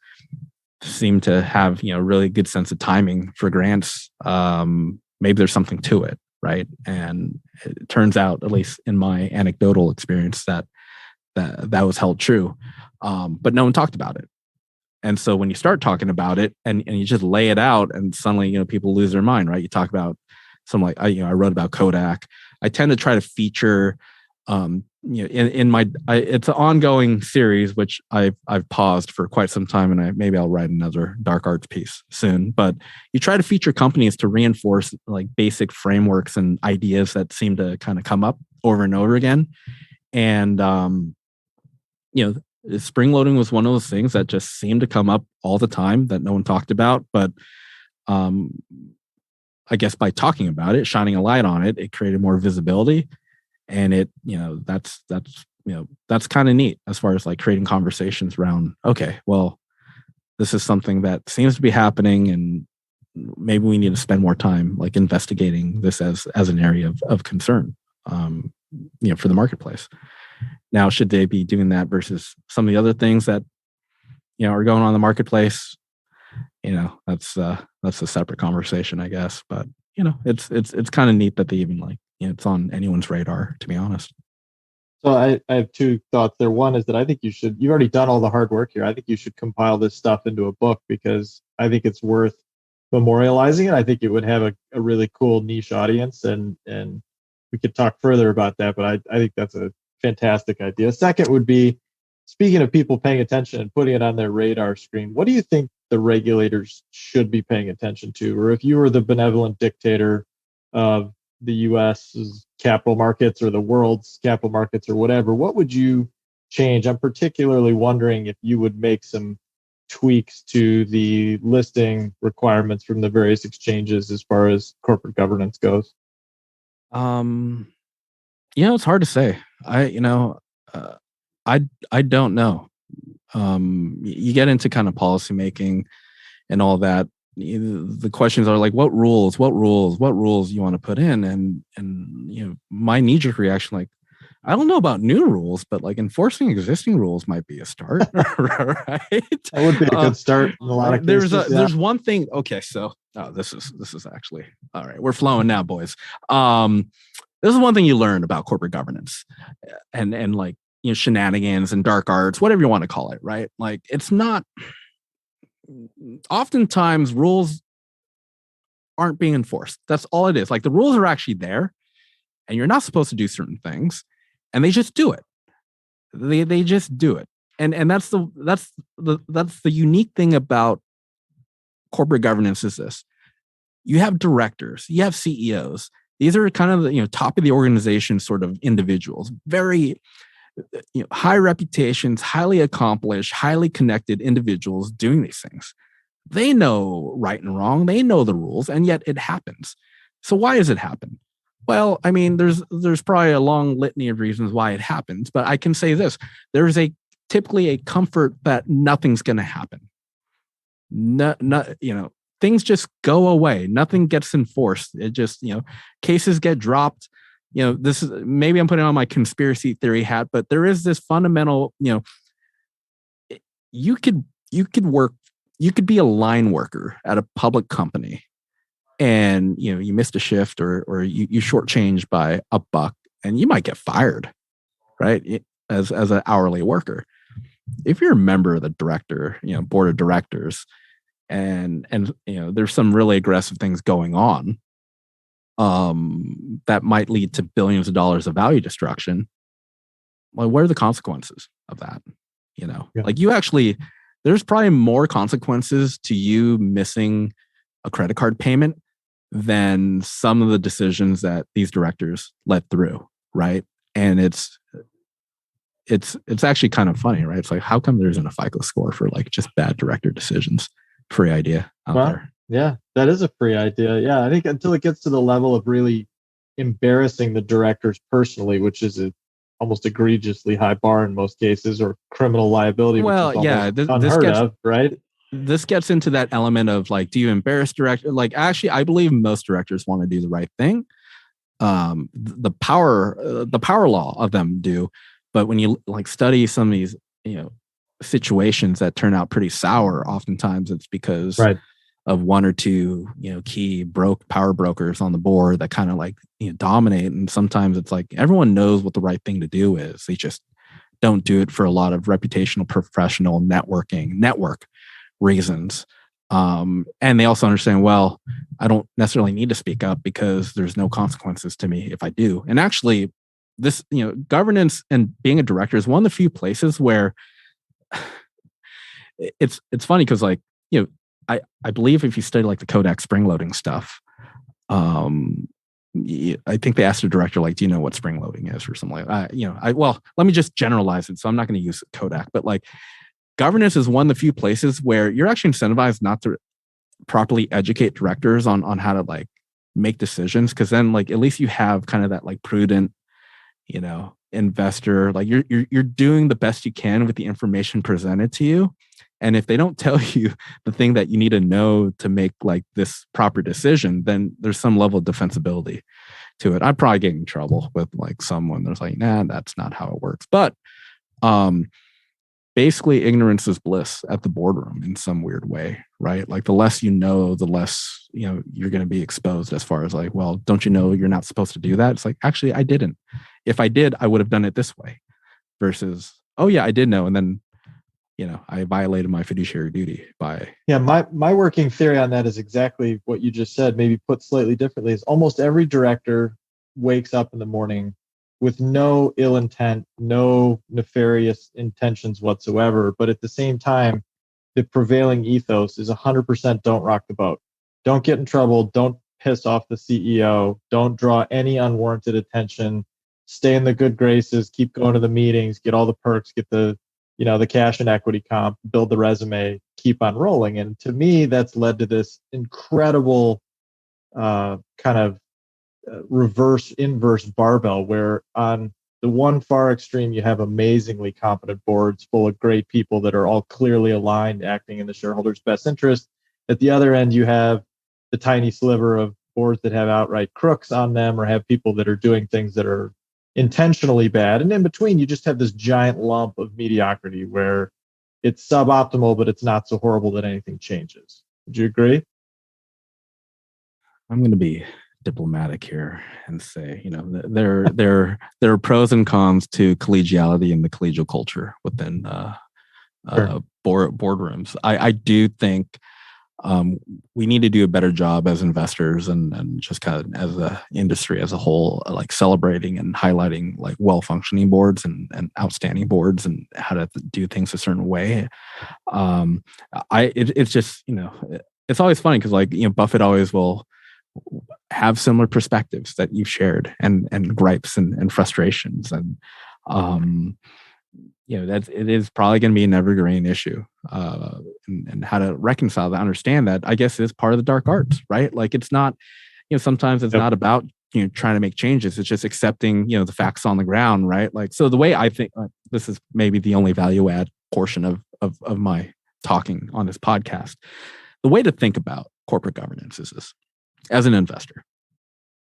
seem to have really good sense of timing for grants. Maybe there's something to it, right? And it turns out, at least in my anecdotal experience, that was held true, but no one talked about it. And so when you start talking about it and you just lay it out, and suddenly people lose their mind, right? You talk about something like I wrote about Kodak. I tend to try to feature, in my it's an ongoing series which I've paused for quite some time, and maybe I'll write another dark arts piece soon. But you try to feature companies to reinforce like basic frameworks and ideas that seem to kind of come up over and over again, and spring loading was one of those things that just seemed to come up all the time that no one talked about. But I guess by talking about it, shining a light on it, it created more visibility. And it, that's kind of neat as far as like creating conversations around, okay, well, this is something that seems to be happening, and maybe we need to spend more time like investigating this as an area of concern, for the marketplace. Now, should they be doing that versus some of the other things that, are going on in the marketplace? That's a separate conversation, I guess. But, it's kind of neat that they even like, it's on anyone's radar, to be honest. So I have two thoughts there. One is that I think you've already done all the hard work here. I think you should compile this stuff into a book, because I think it's worth memorializing it. I think it would have a really cool niche audience, and we could talk further about that, but I think that's a fantastic idea. Second would be, speaking of people paying attention and putting it on their radar screen, what do you think the regulators should be paying attention to? Or if you were the benevolent dictator of the U.S.'s capital markets or the world's capital markets or whatever, what would you change? I'm particularly wondering if you would make some tweaks to the listing requirements from the various exchanges as far as corporate governance goes. It's hard to say. I don't know. You get into kind of policy making and all that. The questions are like, what rules you want to put in? And my knee-jerk reaction, like, I don't know about new rules, but like enforcing existing rules might be a start. Right? That would be a good start in a lot of cases. There's one thing. Okay, so this is actually all right. We're flowing now, boys. This is one thing you learn about corporate governance and like, shenanigans and dark arts, whatever you want to call it, right? Like, it's not, oftentimes rules aren't being enforced. That's all it is. Like, the rules are actually there and you're not supposed to do certain things, and they just do it. They just do it. And that's the unique thing about corporate governance is this. You have directors, you have CEOs. These are kind of the top of the organization sort of individuals, very high reputations, highly accomplished, highly connected individuals doing these things. They know right and wrong. They know the rules, and yet it happens. So why does it happen? Well, I mean, there's probably a long litany of reasons why it happens, but I can say this: there's typically a comfort that nothing's going to happen. Things just go away. Nothing gets enforced. It just, cases get dropped. This is, maybe I'm putting on my conspiracy theory hat, but there is this fundamental, you could be a line worker at a public company, and you missed a shift or you shortchanged by $1, and you might get fired, right? As an hourly worker. If you're a member of the board of directors, and there's some really aggressive things going on, that might lead to billions of dollars of value destruction. Well, what are the consequences of that? Yeah. There's probably more consequences to you missing a credit card payment than some of the decisions that these directors let through, right? And it's actually kind of funny, right? It's like, how come there isn't a FICO score for like just bad director decisions? Free idea out there. Yeah, that is a free idea. Yeah, I think until it gets to the level of really embarrassing the directors personally, which is almost egregiously high bar in most cases, or criminal liability, well, which is unheard of, right? This gets into that element of like, do you embarrass director? Like, actually, I believe most directors want to do the right thing. The power law of them do, but when you like study some of these, situations that turn out pretty sour, oftentimes it's because of one or two, key power brokers on the board that kind of like dominate. And sometimes it's like everyone knows what the right thing to do is. They just don't do it for a lot of reputational, professional network reasons. And they also understand, well, I don't necessarily need to speak up because there's no consequences to me if I do. And actually, this, governance and being a director is one of the few places where it's funny because like, I believe if you study like the Kodak spring loading stuff, I think they asked the director, like, do you know what spring loading is or something like that? Well, let me just generalize it. So I'm not going to use Kodak, but like governance is one of the few places where you're actually incentivized not to properly educate directors on how to like make decisions. Cause then like, at least you have kind of that like prudent, investor, like you're doing the best you can with the information presented to you. And if they don't tell you the thing that you need to know to make like this proper decision, then there's some level of defensibility to it. I'd probably get in trouble with like someone that's like, nah, that's not how it works. But basically ignorance is bliss at the boardroom in some weird way, right? Like the less you know, the less, you're going to be exposed as far as like, well, don't you know you're not supposed to do that? It's like, actually, I didn't. If I did, I would have done it this way versus, oh yeah, I did know. And then, I violated my fiduciary duty by. Yeah. My working theory on that is exactly what you just said, maybe put slightly differently, is almost every director wakes up in the morning with no ill intent, no nefarious intentions whatsoever. But at the same time, the prevailing ethos is 100% don't rock the boat. Don't get in trouble. Don't piss off the CEO. Don't draw any unwarranted attention. Stay in the good graces. Keep going to the meetings. Get all the perks. Get the cash and equity comp. Build the resume. Keep on rolling. And to me, that's led to this incredible kind of inverse barbell, where on the one far extreme, you have amazingly competent boards full of great people that are all clearly aligned, acting in the shareholders' best interest. At the other end, you have the tiny sliver of boards that have outright crooks on them or have people that are doing things that are intentionally bad. And in between, you just have this giant lump of mediocrity where it's suboptimal, but it's not so horrible that anything changes. Would you agree? I'm going to be diplomatic here and say, there are pros and cons to collegiality and the collegial culture within boardrooms. I do think we need to do a better job as investors and just kind of as a industry as a whole, like celebrating and highlighting like well-functioning boards and outstanding boards and how to do things a certain way. It's just, it's always funny because like, Buffett always will have similar perspectives that you've shared and gripes and frustrations. And It is probably going to be an evergreen issue, and how to reconcile that, understand that, I guess, is part of the dark arts, right? Like, it's not, sometimes it's not about trying to make changes. It's just accepting the facts on the ground, right? Like, so the way I think, this is maybe the only value add portion of my talking on this podcast. The way to think about corporate governance is this: as an investor,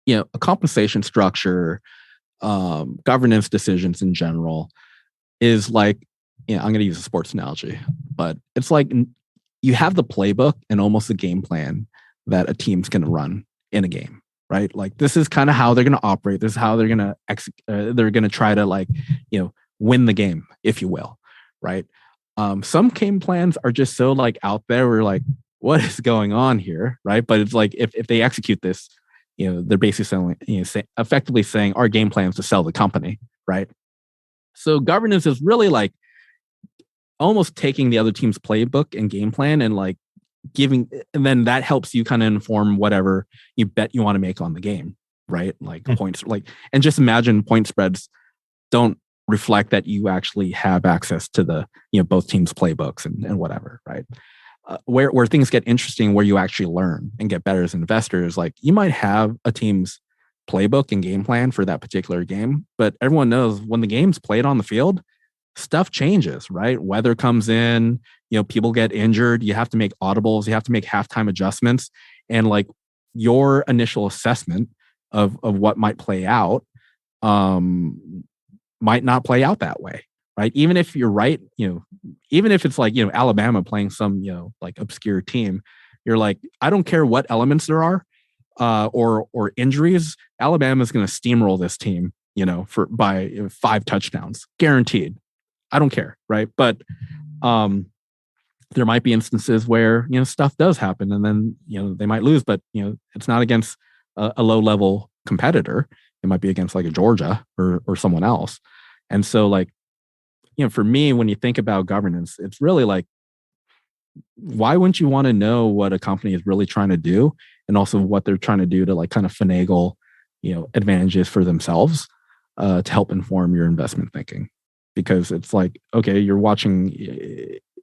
a compensation structure, governance decisions in general, is like, I'm going to use a sports analogy, but it's like you have the playbook and almost a game plan that a team's going to run in a game, right? Like, this is kind of how they're going to operate. This is how they're going to they're going to try to win the game, if you will, right? Some game plans are just so out there. We're like, what is going on here, right? But it's like, if they execute this, they're basically selling, effectively saying our game plan is to sell the company, right? So governance is really like almost taking the other team's playbook and game plan and giving, and then that helps you kind of inform whatever you bet you want to make on the game, right? Like points, and just imagine point spreads don't reflect that you actually have access to the both teams' playbooks and whatever, right? Where things get interesting, where you actually learn and get better as investors, like you might have a team's playbook and game plan for that particular game, but everyone knows when the game's played on the field, stuff changes, right? Weather comes in, people get injured, you have to make audibles, you have to make halftime adjustments, and your initial assessment of what might play out might not play out that way, right? Even if you're right, even if it's Alabama playing some obscure team, you're like, I don't care what elements there are, or injuries, Alabama's going to steamroll this team, by 5 touchdowns, guaranteed. I don't care, right? But there might be instances where stuff does happen, and then they might lose, but it's not against a low level competitor. It might be against a Georgia or someone else. And so for me, when you think about governance, it's really why wouldn't you want to know what a company is really trying to do, and also what they're trying to do to kind of finagle advantages for themselves to help inform your investment thinking? Because it's okay, you're watching,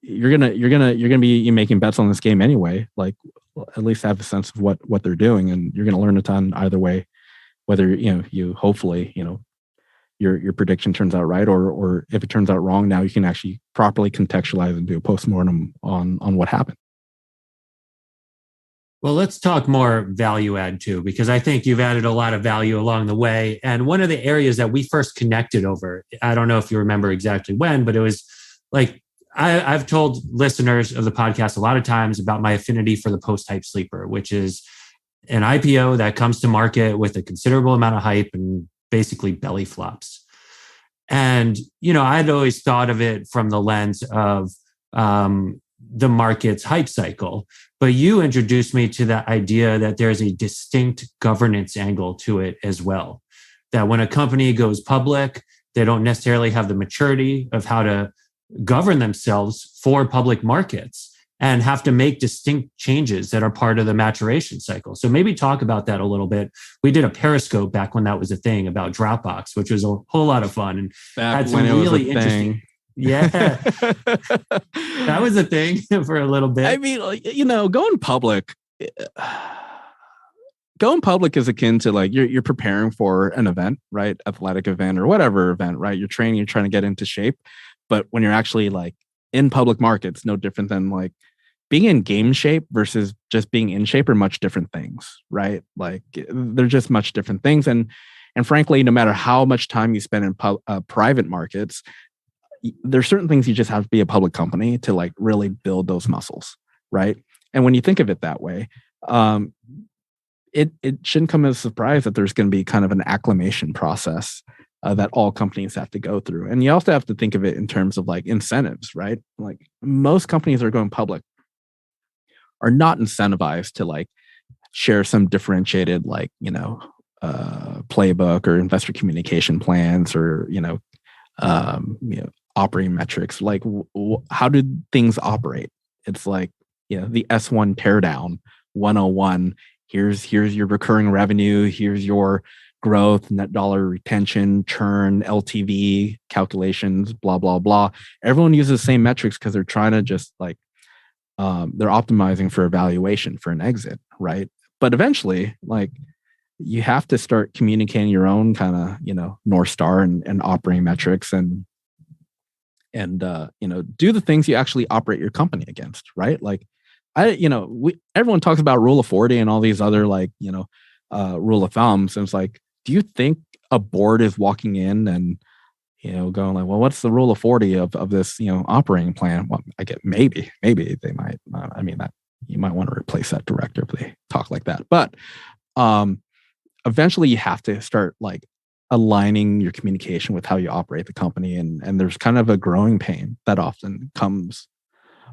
you're gonna be making bets on this game anyway. At least have a sense of what they're doing, and you're gonna learn a ton either way, whether you hopefully your prediction turns out right, or if it turns out wrong, now you can actually properly contextualize and do a postmortem on what happened. Well, let's talk more value add too, because I think you've added a lot of value along the way. And one of the areas that we first connected over, I don't know if you remember exactly when, but it was I've told listeners of the podcast a lot of times about my affinity for the post-hype sleeper, which is an IPO that comes to market with a considerable amount of hype and basically belly flops. And, I'd always thought of it from the lens of the market's hype cycle. But you introduced me to the idea that there's a distinct governance angle to it as well. That when a company goes public, they don't necessarily have the maturity of how to govern themselves for public markets and have to make distinct changes that are part of the maturation cycle. So maybe talk about that a little bit. We did a Periscope back when that was a thing about Dropbox, which was a whole lot of fun and had some really interesting. Yeah, that was a thing for a little bit. I mean, going public is akin to you're preparing for an event, right? Athletic event or whatever event, right? You're training, you're trying to get into shape. But when you're actually in public markets, no different than being in game shape versus just being in shape are much different things, right? They're just much different things. And frankly, no matter how much time you spend in private markets, there's certain things you just have to be a public company to really build those muscles, right? And when you think of it that way, it shouldn't come as a surprise that there's going to be kind of an acclimation process that all companies have to go through. And you also have to think of it in terms of incentives, right? Most companies that are going public are not incentivized to share some differentiated playbook or investor communication plans or operating metrics. How do things operate? It's the S1 teardown 101. Here's your recurring revenue. Here's your growth, net dollar retention, churn, LTV calculations, blah, blah, blah. Everyone uses the same metrics because they're trying to just like, they're optimizing for a valuation for an exit, right? But eventually, like, you have to start communicating your own kind of, North Star and operating metrics and do the things you actually operate your company against, right? Like, everyone talks about rule of 40 and all these other like, rule of thumbs. And it's like, do you think a board is walking in and, going like, well, what's the rule of 40 of this, operating plan? Well, I get maybe they might, that you might want to replace that director if they talk like that. But eventually you have to start like aligning your communication with how you operate the company. And there's kind of a growing pain that often comes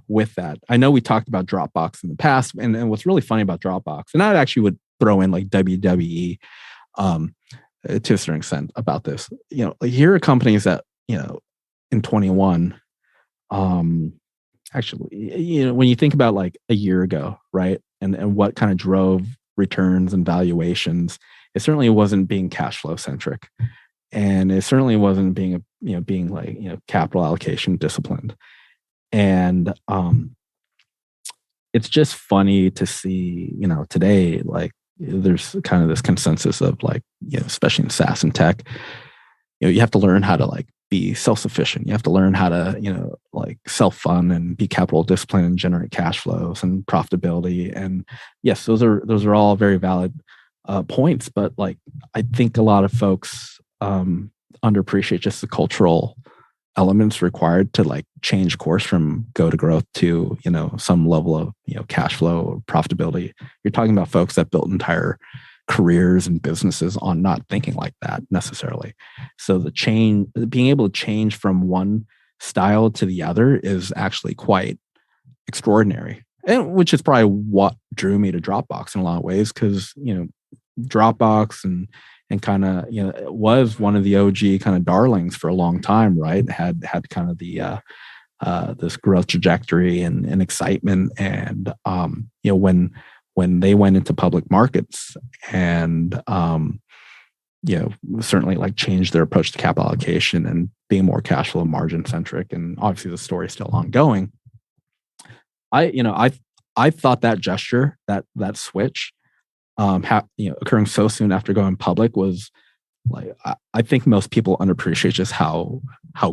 with that. I know we talked about Dropbox in the past, and what's really funny about Dropbox, and I actually would throw in like WWE to a certain extent about this. Here are companies that, in 21, actually, when you think about like a year ago, right? And what kind of drove returns and valuations, it certainly wasn't being cash flow centric. And it certainly wasn't being capital allocation disciplined. And it's just funny to see, today, like there's kind of this consensus of like, especially in SaaS and tech, you have to learn how to like be self-sufficient. You have to learn how to, like self-fund and be capital disciplined and generate cash flows and profitability. And yes, those are all very valid points. But like, I think a lot of folks underappreciate just the cultural elements required to like change course from go to growth to, some level of, cash flow or profitability. You're talking about folks that built entire careers and businesses on not thinking like that necessarily. So being able to change from one style to the other is actually quite extraordinary. And which is probably what drew me to Dropbox in a lot of ways, because, Dropbox and kind of, was one of the OG kind of darlings for a long time, right? Had kind of the this growth trajectory and excitement. And when they went into public markets and certainly like changed their approach to capital allocation and being more cash flow margin centric, and obviously the story is still ongoing. I thought that gesture, that switch, occurring so soon after going public was like, I think most people underappreciate just how I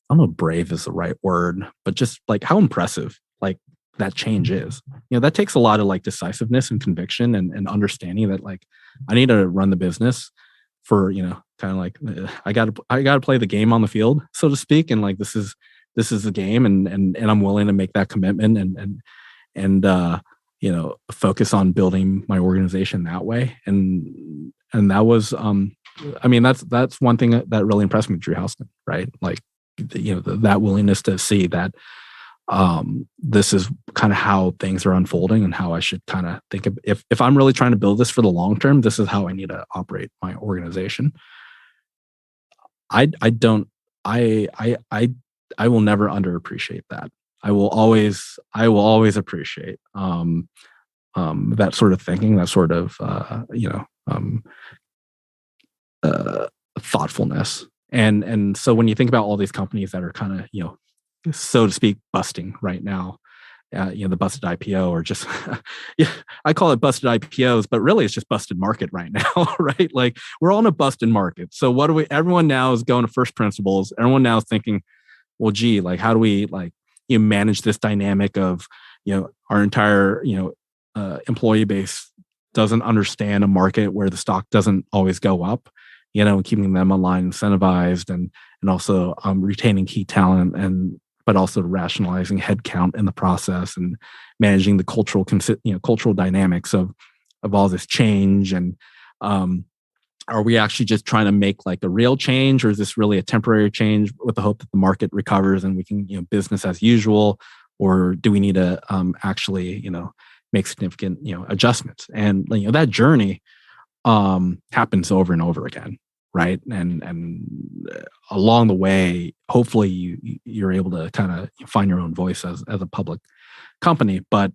don't know if brave is the right word, but just like how impressive like that change is. That takes a lot of like decisiveness and conviction and understanding that like I need to run the business for, kind of like I got to play the game on the field, so to speak, and like this is the game, and I'm willing to make that commitment and focus on building my organization that way. And that was, that's one thing that really impressed me with Drew Houston, right? Like, that willingness to see that this is kind of how things are unfolding and how I should kind of think of, if I'm really trying to build this for the long term, this is how I need to operate my organization. I will never underappreciate that. I will always appreciate that sort of thinking, that sort of thoughtfulness. And so when you think about all these companies that are kind of, so to speak, busting right now, the busted IPO, or just, I call it busted IPOs, but really it's just busted market right now, right? Like we're all in a busted market. So everyone now is going to first principles. Everyone now is thinking, well, gee, like how do we like, manage this dynamic of, our entire, employee base doesn't understand a market where the stock doesn't always go up, and keeping them online, incentivized, and also retaining key talent, but also rationalizing headcount in the process and managing the cultural dynamics of all this change. And are we actually just trying to make like a real change, or is this really a temporary change with the hope that the market recovers and we can, business as usual, or do we need to actually, make significant, adjustments? And that journey happens over and over again, right? And along the way, hopefully you're able to kind of find your own voice as a public company. But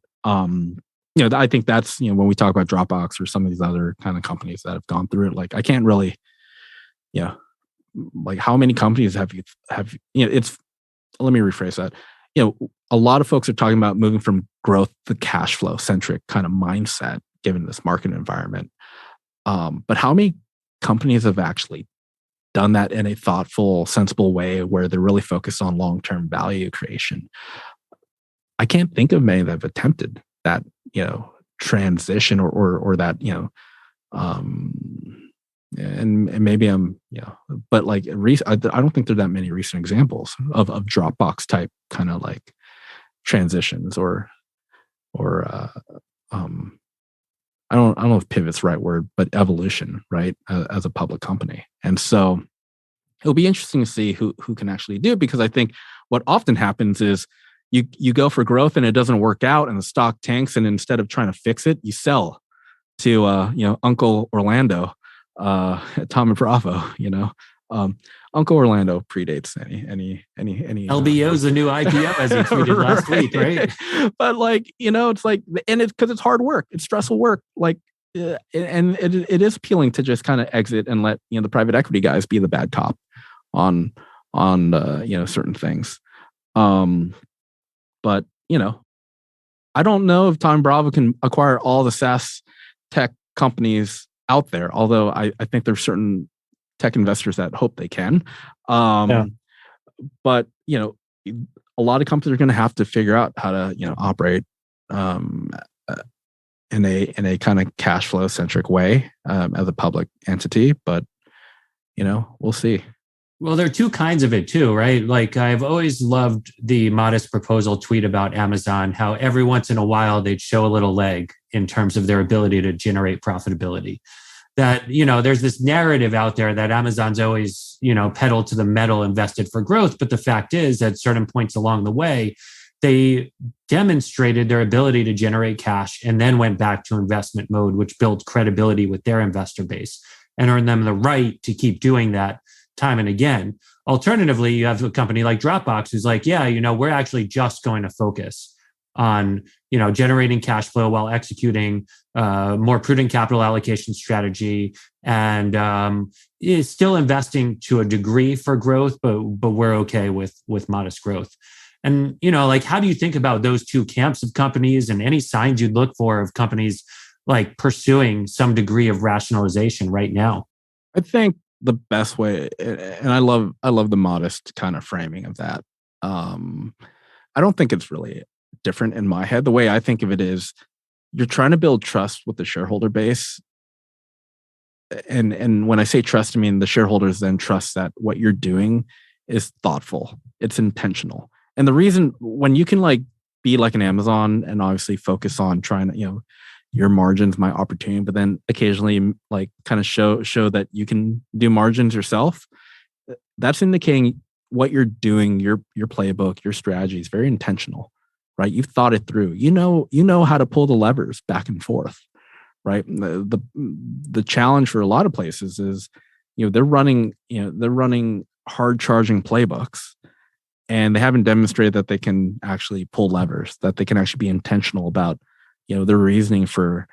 I think that's, when we talk about Dropbox or some of these other kind of companies that have gone through it, like I can't really, like how many companies have it's, let me rephrase that. A lot of folks are talking about moving from growth to cash flow centric kind of mindset given this market environment. But how many companies have actually done that in a thoughtful, sensible way where they're really focused on long-term value creation? I can't think of many that have attempted that, transition or that, and maybe I'm, but like I don't think there are that many recent examples of Dropbox type kind of like transitions or I don't know if pivot's the right word, but evolution, right? As a public company. And so it'll be interesting to see who can actually do it, because I think what often happens is you go for growth and it doesn't work out and the stock tanks, and instead of trying to fix it, you sell to Uncle Orlando, Tom and Bravo, Uncle Orlando predates any LBO's a new IPO, as he tweeted last week, right? But like, it's like, and it's because it's hard work, it's stressful work, like, and it is appealing to just kind of exit and let the private equity guys be the bad cop on certain things. But I don't know if Tom Bravo can acquire all the SaaS tech companies out there, although I think there's certain tech investors that hope they can. But a lot of companies are going to have to figure out how to operate in a kind of cash flow centric way as a public entity. But we'll see. Well, there are two kinds of it too, right? Like I've always loved the Modest Proposal tweet about Amazon, how every once in a while they'd show a little leg in terms of their ability to generate profitability. That, there's this narrative out there that Amazon's always, pedal to the metal, invested for growth. But the fact is, at certain points along the way, they demonstrated their ability to generate cash and then went back to investment mode, which built credibility with their investor base and earned them the right to keep doing that time and again. Alternatively, you have a company like Dropbox who's like, we're actually just going to focus on, generating cash flow while executing more prudent capital allocation strategy, and is still investing to a degree for growth, but we're okay with modest growth. And, how do you think about those two camps of companies, and any signs you'd look for of companies like pursuing some degree of rationalization right now? I think the best way, and I love the modest kind of framing of that. I don't think it's really different in my head. The way I think of it is, you're trying to build trust with the shareholder base. And when I say trust, I mean the shareholders then trust that what you're doing is thoughtful, it's intentional. And the reason, when you can like be like an Amazon and obviously focus on trying to, your margins, my opportunity, but then occasionally like kind of show that you can do margins yourself, that's indicating what you're doing, your playbook, your strategy is very intentional, right? You've thought it through. You know how to pull the levers back and forth, right? The challenge for a lot of places is, they're running hard charging playbooks, and they haven't demonstrated that they can actually pull levers, that they can actually be intentional about their reasoning for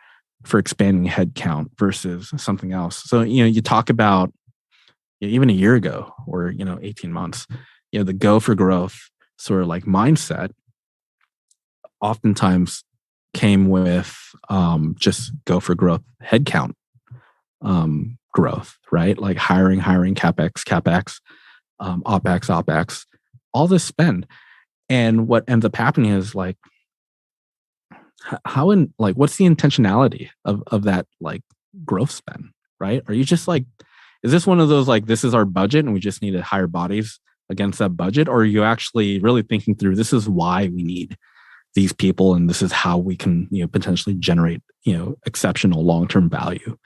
expanding headcount versus something else. So you talk about even a year ago or 18 months, the go for growth sort of like mindset oftentimes came with just go for growth headcount growth, right? Like hiring, capex, opex, all this spend. And what ends up happening is like, what's the intentionality of that like growth spend, right? Are you just like, is this one of those like, this is our budget and we just need to hire bodies against that budget? Or are you actually really thinking through, this is why we need these people and this is how we can potentially generate exceptional long-term value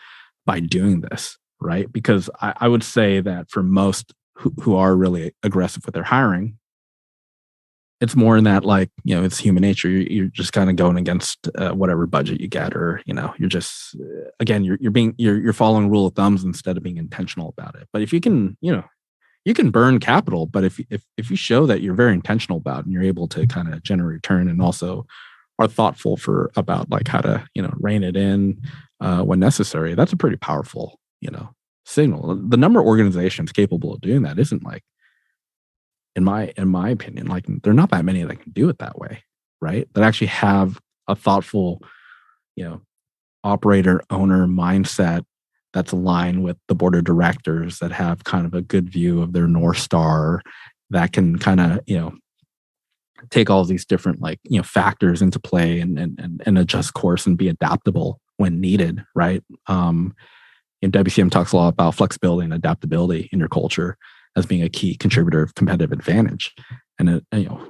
by doing this, right? Because I would say that for most who are really aggressive with their hiring, it's more in that like, it's human nature. You're just kind of going against whatever budget you get, or, you're just, again, you're following rule of thumbs instead of being intentional about it. But if you can, you can burn capital, but if you show that you're very intentional about it and you're able to kind of generate return and also are thoughtful about like how to, rein it in when necessary. That's a pretty powerful, signal. The number of organizations capable of doing that isn't like, in my opinion, like there are not that many that can do it that way, right? That actually have a thoughtful, operator owner mindset that's aligned with the board of directors, that have kind of a good view of their North Star, that can kind of, take all these different factors into play and adjust course and be adaptable when needed, right? And WCM talks a lot about flexibility and adaptability in your culture as being a key contributor of competitive advantage. And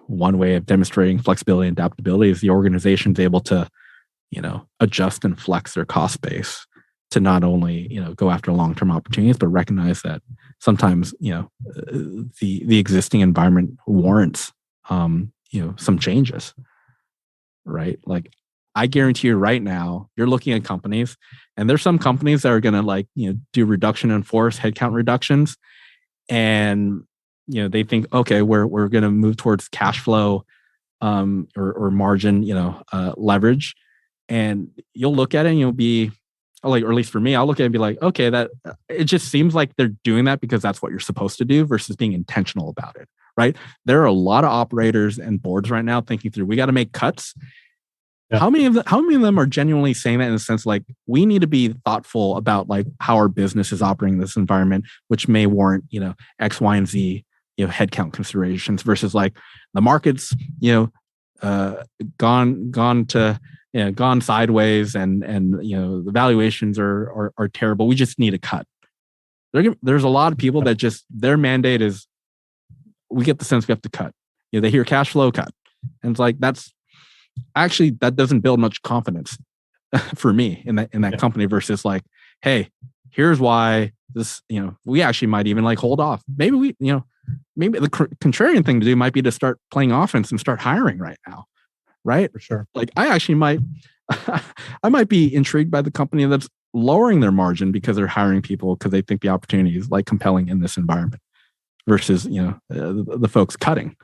one way of demonstrating flexibility and adaptability is the organization's able to, adjust and flex their cost base to not only, go after long-term opportunities, but recognize that sometimes, the existing environment warrants, some changes, right? Like I guarantee you right now, you're looking at companies, and there's some companies that are going to do reduction in force, headcount reductions. And, they think, okay, we're going to move towards cash flow, or margin, leverage. And you'll look at it and you'll be like, or at least for me, I'll look at it and be like, okay, that it just seems like they're doing that because that's what you're supposed to do versus being intentional about it, right? There are a lot of operators and boards right now thinking through, we got to make cuts. Yeah. How many of them are genuinely saying that in the sense like we need to be thoughtful about like how our business is operating in this environment, which may warrant, X, Y, and Z, headcount considerations versus like the market's, gone sideways and the valuations are terrible. We just need a cut. There's a lot of people that just their mandate is we get the sense we have to cut. They hear cash flow cut, and it's like that doesn't build much confidence for me in that company versus like, hey, here's why this we actually might even like hold off. Maybe maybe the contrarian thing to do might be to start playing offense and start hiring right now. Right? For sure. Like I actually might be intrigued by the company that's lowering their margin because they're hiring people because they think the opportunity is like compelling in this environment versus, the folks cutting.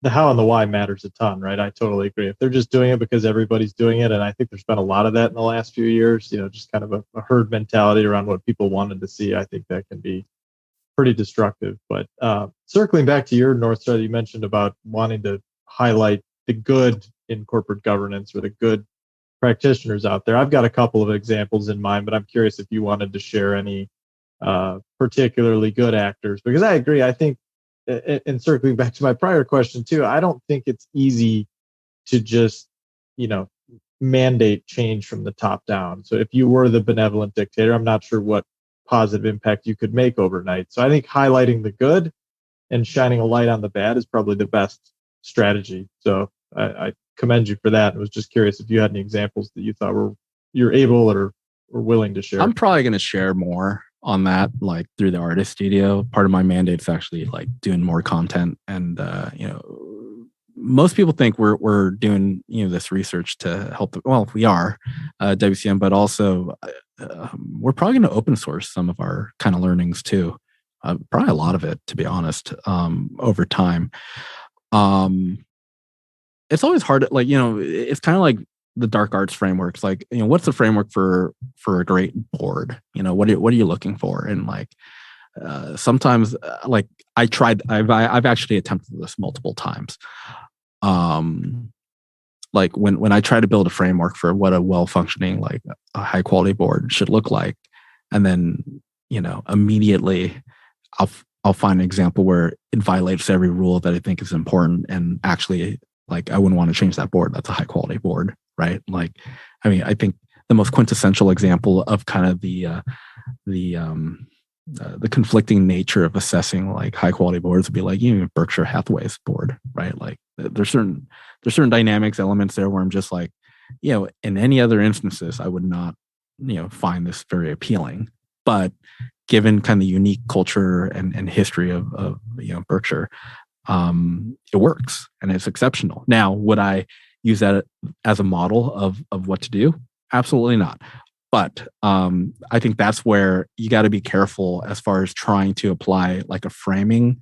The how and the why matters a ton, right? I totally agree. If they're just doing it because everybody's doing it, and I think there's been a lot of that in the last few years, just kind of a herd mentality around what people wanted to see. I think that can be pretty destructive. But circling back to your North Star, you mentioned about wanting to highlight the good in corporate governance or the good practitioners out there. I've got a couple of examples in mind, but I'm curious if you wanted to share any particularly good actors, because I agree. I think, and circling back to my prior question too, I don't think it's easy to just, mandate change from the top down. So if you were the benevolent dictator, I'm not sure what positive impact you could make overnight. So I think highlighting the good and shining a light on the bad is probably the best strategy. So I commend you for that. I was just curious if you had any examples that you thought you're able or willing to share. I'm probably going to share more on that, like through the artist studio. Part of my mandate is actually like doing more content, and most people think we're doing this research to help. Well, we are WCM, but also we're probably going to open source some of our kind of learnings too. Probably a lot of it, to be honest, over time. It's always hard to, it's kind of like the dark arts frameworks. Like, what's the framework for a great board? What are you looking for? And like, sometimes like I've actually attempted this multiple times. Like when I try to build a framework for what a well-functioning, like a high quality board should look like, and then, immediately I'll find an example where it violates every rule that I think is important, and actually, like, I wouldn't want to change that board. That's a high quality board, right? Like, I mean, I think the most quintessential example of kind of the conflicting nature of assessing like high quality boards would be like Berkshire Hathaway's board, right? Like, there's certain dynamics, elements there where I'm just like, in any other instances, I would not, find this very appealing. But given kind of the unique culture and history of Berkshire, it works and it's exceptional. Now, would I use that as a model of what to do? Absolutely not. But I think that's where you got to be careful as far as trying to apply like a framing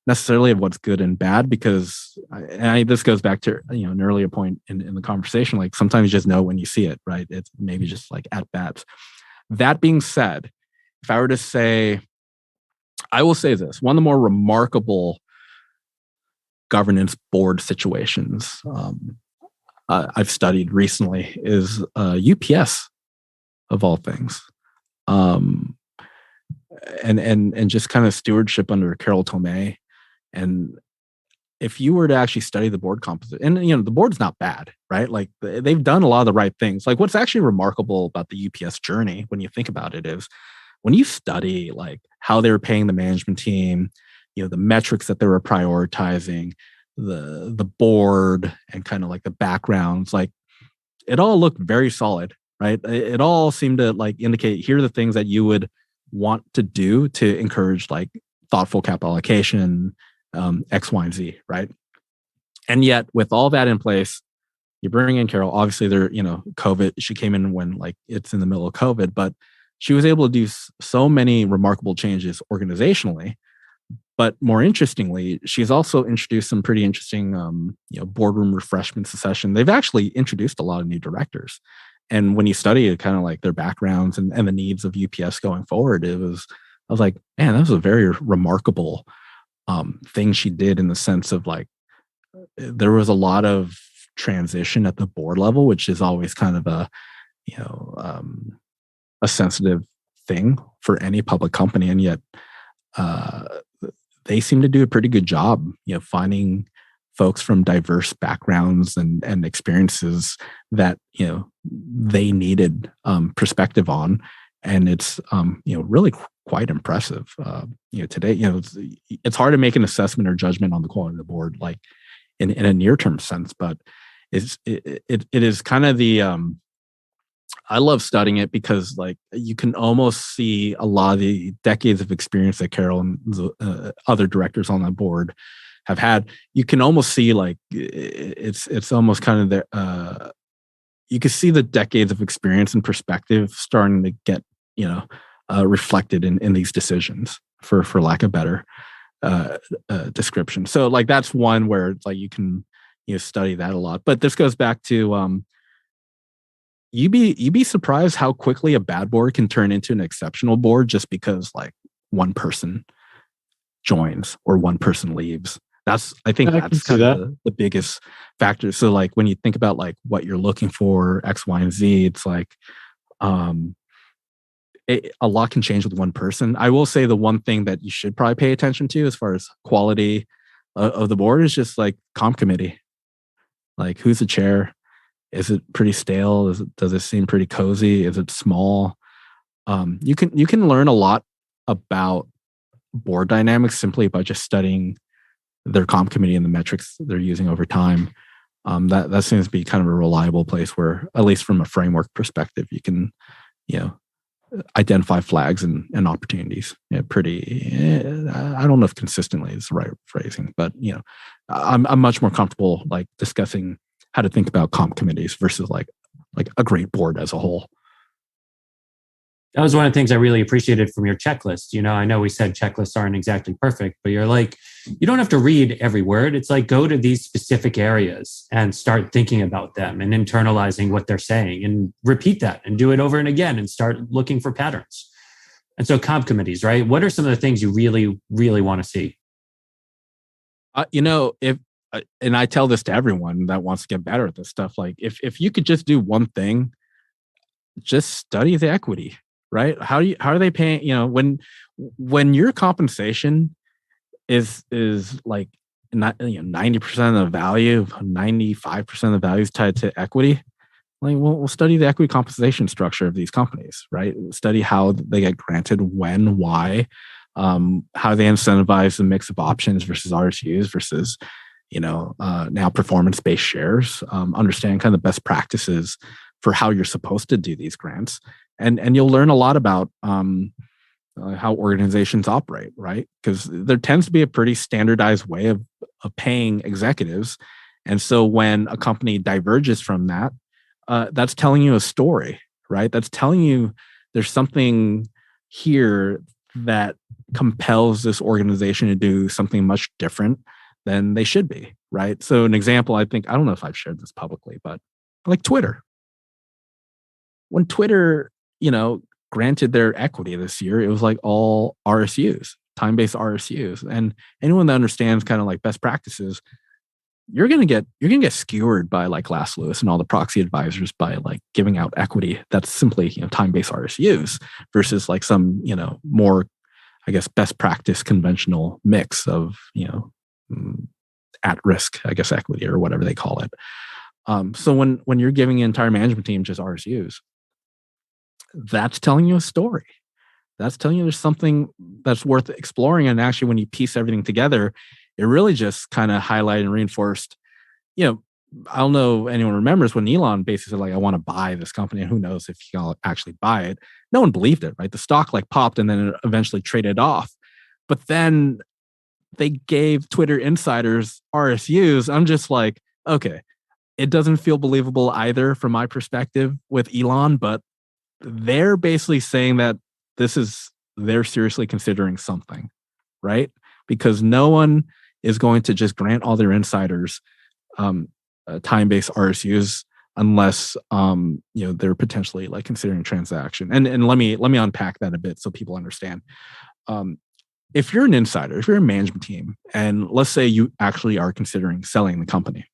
necessarily of what's good and bad, because this goes back to an earlier point in the conversation. Like sometimes you just know when you see it, right? It's maybe just like at bats. That being said, if I were to say, I will say this: one of the more remarkable governance board situations I've studied recently is UPS, of all things, and just kind of stewardship under Carol Tomei. And if you were to actually study the board composition, and the board's not bad, right? Like they've done a lot of the right things. Like what's actually remarkable about the UPS journey, when you think about it, is when you study like how they were paying the management team, the metrics that they were prioritizing, the board, and kind of like the backgrounds, like it all looked very solid, right? It all seemed to like indicate, here are the things that you would want to do to encourage like thoughtful capital allocation, X, Y, and Z, right? And yet, with all that in place, you bring in Carol. Obviously, COVID. She came in when like it's in the middle of COVID, but she was able to do so many remarkable changes organizationally. But more interestingly, she's also introduced some pretty interesting, boardroom refreshment session. They've actually introduced a lot of new directors, and when you study kind of like their backgrounds and the needs of UPS going forward, I was like, man, that was a very remarkable thing she did, in the sense of like there was a lot of transition at the board level, which is always kind of a sensitive thing for any public company, and yet they seem to do a pretty good job, finding folks from diverse backgrounds and experiences that they needed perspective on, and it's really quite impressive. Today, it's hard to make an assessment or judgment on the quality of the board, like in a near term sense, but it is kind of the I love studying it, because like you can almost see a lot of the decades of experience that Carol and the other directors on that board have had. You can almost see like it's almost kind of the you can see the decades of experience and perspective starting to get reflected in these decisions, for lack of better description. So like that's one where it's like you can study that a lot. But this goes back to you'd be surprised how quickly a bad board can turn into an exceptional board, just because like one person joins or one person leaves. I think that's kind of the biggest factor. So like when you think about like what you're looking for, X, Y, and Z, it's like a lot can change with one person. I will say the one thing that you should probably pay attention to as far as quality of the board is just like comp committee. Like who's the chair? Is it pretty stale? Does it seem pretty cozy? Is it small? You can learn a lot about board dynamics simply by just studying their comp committee and the metrics they're using over time. That seems to be kind of a reliable place where, at least from a framework perspective, you can identify flags and opportunities. I don't know if consistently is the right phrasing, but I'm much more comfortable like discussing how to think about comp committees versus like a great board as a whole. That was one of the things I really appreciated from your checklist. I know we said checklists aren't exactly perfect, but you're like, you don't have to read every word. It's like, go to these specific areas and start thinking about them and internalizing what they're saying, and repeat that and do it over and again and start looking for patterns. And so comp committees, right? What are some of the things you really, really want to see? And I tell this to everyone that wants to get better at this stuff. Like if you could just do one thing, just study the equity, right? How are they paying? When your compensation is like not 90% of the value, 95% of the value is tied to equity. Like we'll study the equity compensation structure of these companies, right? Study how they get granted, when, why, how they incentivize the mix of options versus RSUs versus now performance-based shares. Understand kind of the best practices for how you're supposed to do these grants. And you'll learn a lot about how organizations operate, right? Because there tends to be a pretty standardized way of paying executives. And so when a company diverges from that, that's telling you a story, right? That's telling you there's something here that compels this organization to do something much different than they should be, right? So an example, I don't know if I've shared this publicly, but like Twitter. When Twitter, granted their equity this year, it was like all RSUs, time-based RSUs. And anyone that understands kind of like best practices, you're gonna get skewered by like Glass Lewis and all the proxy advisors by like giving out equity that's simply time-based RSUs versus like some more, I guess, best practice conventional mix of at risk, I guess, equity or whatever they call it. So when you're giving an entire management team just RSUs, that's telling you a story. That's telling you there's something that's worth exploring. And actually, when you piece everything together, it really just kind of highlighted and reinforced. I don't know if anyone remembers when Elon basically said, like, I want to buy this company, and who knows if he'll actually buy it. No one believed it, right? The stock like popped and then it eventually traded off. But then they gave Twitter insiders RSUs. I'm just like, okay, it doesn't feel believable either from my perspective with Elon, but they're basically saying that they're seriously considering something, right? Because no one is going to just grant all their insiders time-based RSUs unless they're potentially like considering a transaction. And let me unpack that a bit so people understand. If you're an insider, if you're a management team, and let's say you actually are considering selling the company,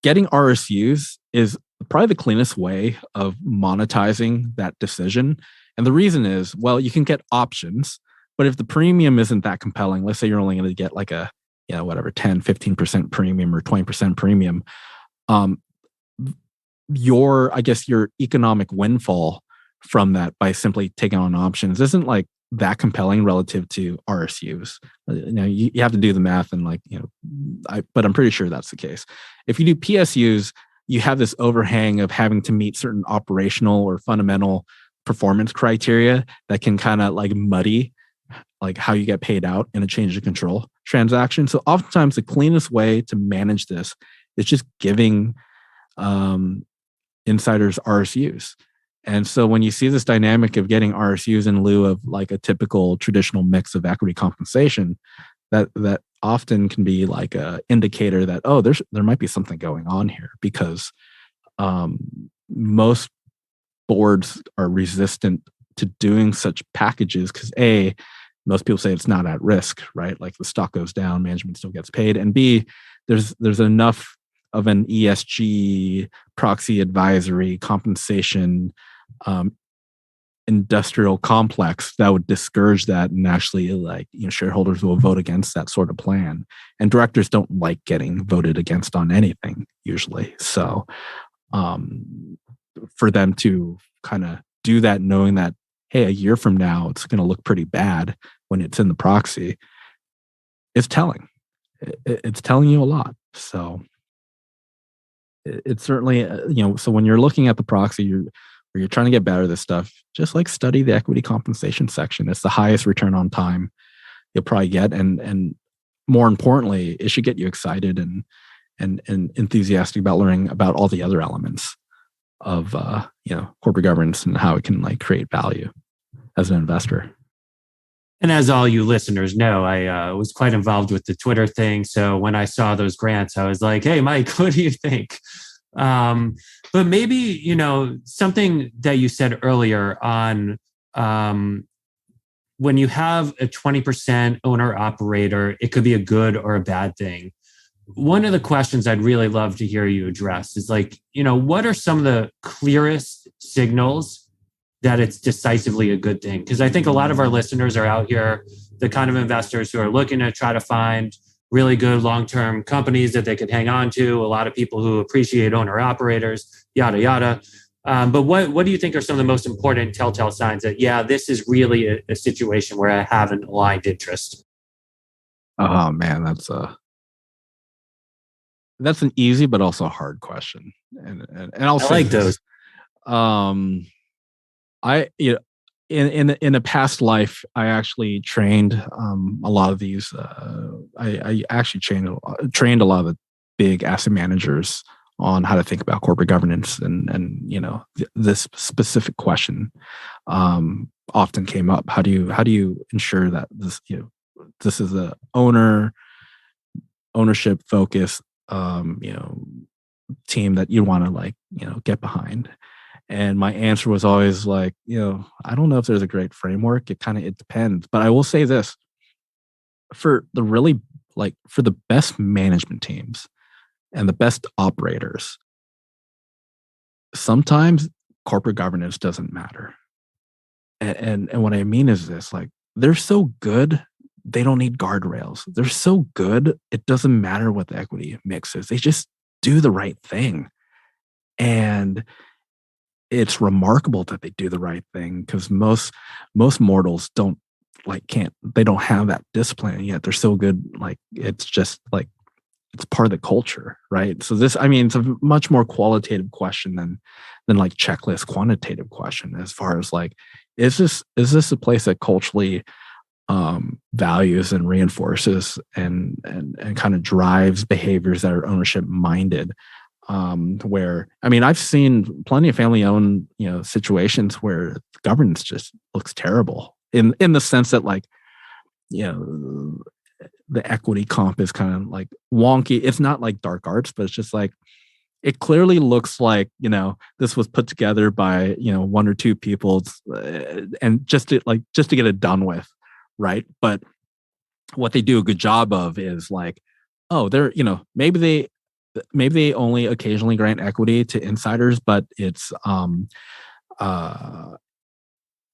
getting RSUs is probably the cleanest way of monetizing that decision. And the reason is, well, you can get options, but if the premium isn't that compelling, let's say you're only going to get like a, 10, 15% premium or 20% premium, your economic windfall from that by simply taking on options isn't like that compelling relative to RSUs. You have to do the math and but I'm pretty sure that's the case. If you do PSUs, you have this overhang of having to meet certain operational or fundamental performance criteria that can kind of like muddy like how you get paid out in a change of control transaction. So oftentimes the cleanest way to manage this is just giving insiders RSUs. And so when you see this dynamic of getting RSUs in lieu of like a typical traditional mix of equity compensation, that often can be like a indicator that, there might be something going on here, because most boards are resistant to doing such packages because A, most people say it's not at risk, right? Like the stock goes down, management still gets paid. And B, there's enough of an ESG proxy advisory compensation industrial complex that would discourage that, and actually shareholders will vote against that sort of plan. And directors don't like getting voted against on anything usually. So for them to kind of do that, knowing that, hey, a year from now, it's going to look pretty bad when it's in the proxy, it's telling. It's telling you a lot. So it's certainly, so when you're looking at the proxy, you're trying to get better at this stuff, just like study the equity compensation section. It's the highest return on time you'll probably get. And more importantly, it should get you excited and enthusiastic about learning about all the other elements of corporate governance and how it can like create value as an investor. And as all you listeners know, I was quite involved with the Twitter thing. So when I saw those grants, I was like, hey, Mike, what do you think? But maybe, something that you said earlier on, when you have a 20% owner operator, it could be a good or a bad thing. One of the questions I'd really love to hear you address is what are some of the clearest signals that it's decisively a good thing? Because I think a lot of our listeners are out here, the kind of investors who are looking to try to find really good long-term companies that they could hang on to, a lot of people who appreciate owner-operators, yada, yada. But what do you think are some of the most important telltale signs that, this is really a situation where I have an aligned interest? Oh, man, that's an easy but also a hard question. And I'll say like those. In a past life, I actually trained a lot of these. I actually trained a lot of the big asset managers on how to think about corporate governance, and this specific question often came up. How do you ensure that this is a ownership focused team that you want to get behind? And my answer was always I don't know if there's a great framework. It depends. But I will say this, for the best management teams and the best operators, sometimes corporate governance doesn't matter. And what I mean is this, they're so good, they don't need guardrails. They're so good, it doesn't matter what the equity mix is. They just do the right thing. And it's remarkable that they do the right thing, because most mortals don't have that discipline, yet they're so good. It's just it's part of the culture, right? So it's a much more qualitative question than checklist quantitative question, as far as is this a place that culturally values and reinforces and kind of drives behaviors that are ownership minded? Where I've seen plenty of family owned situations where governance just looks terrible in the sense that the equity comp is kind of wonky. It's not like dark arts, but it's just it clearly looks this was put together by one or two people, and just to get it done with, right? But what they do a good job of is they're maybe they only occasionally grant equity to insiders, but it's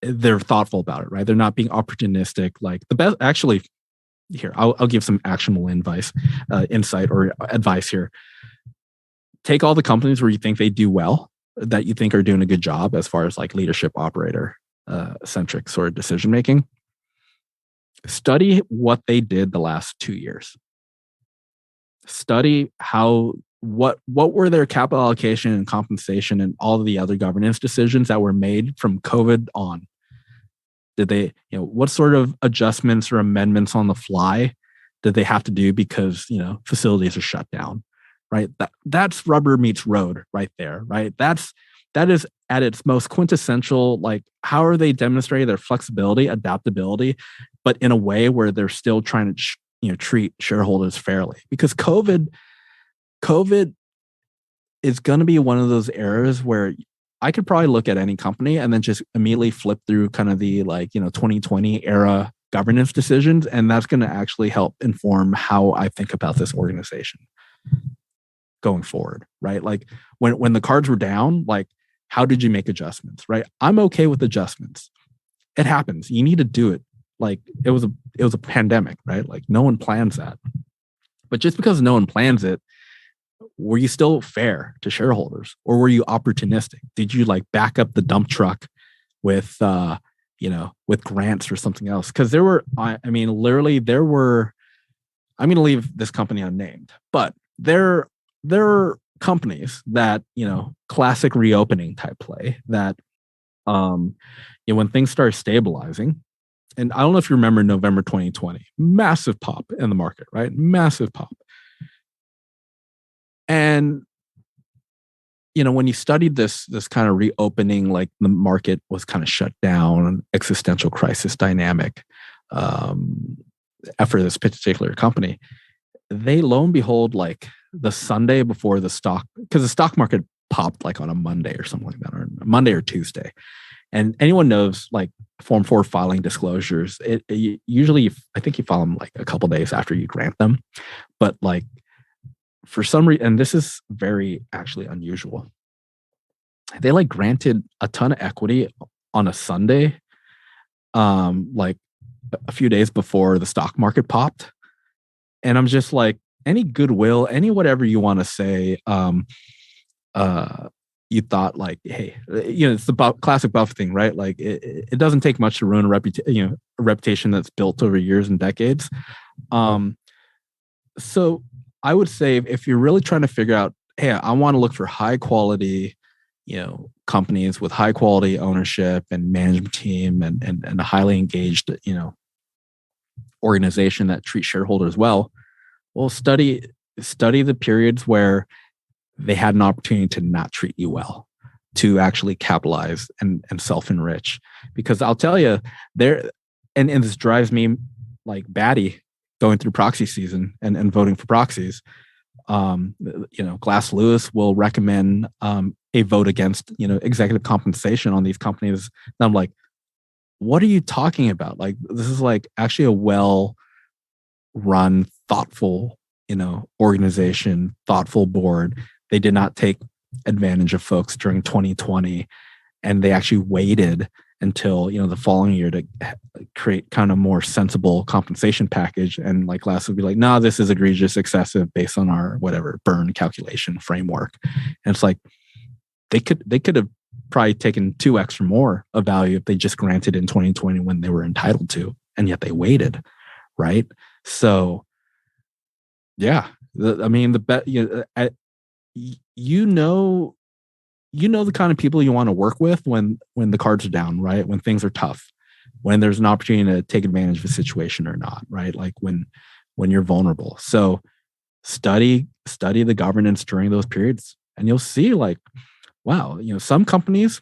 they're thoughtful about it, right? They're not being opportunistic. The best, actually, here I'll give some actionable insight or advice here. Take all the companies where you think they do well, that you think are doing a good job as far as leadership, operator centric sort of decision making. Study what they did the last 2 years. Study what were their capital allocation and compensation and all of the other governance decisions that were made from COVID on. Did they, what sort of adjustments or amendments on the fly did they have to do because, facilities are shut down, right? That's rubber meets road right there, right? That is at its most quintessential, how are they demonstrating their flexibility, adaptability, but in a way where they're still trying to treat shareholders fairly? Because COVID is going to be one of those eras where I could probably look at any company and then just immediately flip through kind of the 2020 era governance decisions, and that's going to actually help inform how I think about this organization going forward, right? When the cards were down, how did you make adjustments, right? I'm okay with adjustments. It happens. You need to do it. It was a pandemic, right? No one plans that. But just because no one plans it, were you still fair to shareholders, or were you opportunistic? Did you back up the dump truck with with grants or something else? Because there were, literally there were. I'm going to leave this company unnamed, but there are companies that classic reopening type play that when things start stabilizing. And I don't know if you remember November 2020, massive pop in the market, right? Massive pop. And, when you studied this kind of reopening, the market was kind of shut down, existential crisis dynamic after this particular company, they, lo and behold, the Sunday before the stock, because the stock market popped on a Monday or something like that, or Monday or Tuesday. And anyone knows Form 4 filing disclosures, it usually, I think you file them a couple days after you grant them. But for some reason, and this is very actually unusual, they granted a ton of equity on a Sunday, a few days before the stock market popped. And I'm just any goodwill, any whatever you want to say, you thought hey, it's the classic Buffett thing, right? It doesn't take much to ruin a reputation that's built over years and decades. So I would say if you're really trying to figure out, hey, I want to look for high quality, companies with high quality ownership and management team and a highly engaged, organization that treats shareholders well, study the periods where they had an opportunity to not treat you well, to actually capitalize and self-enrich. Because I'll tell you, and this drives me like batty going through proxy season and voting for proxies. Glass Lewis will recommend a vote against, executive compensation on these companies. And I'm like, what are you talking about? Like, this is like actually a well-run, thoughtful, organization, thoughtful board. They did not take advantage of folks during 2020, and they actually waited until the following year to create kind of more sensible compensation package. And like Glass would be like, no, this is egregious, excessive based on our whatever burn calculation framework. And it's like they could have probably taken 2x or more of value if they just granted in 2020 when they were entitled to, and yet they waited, right? So yeah, the kind of people you want to work with when the cards are down, right? When things are tough, when there's an opportunity to take advantage of a situation or not, right? Like when you're vulnerable. So study the governance during those periods, and you'll see like, wow, some companies,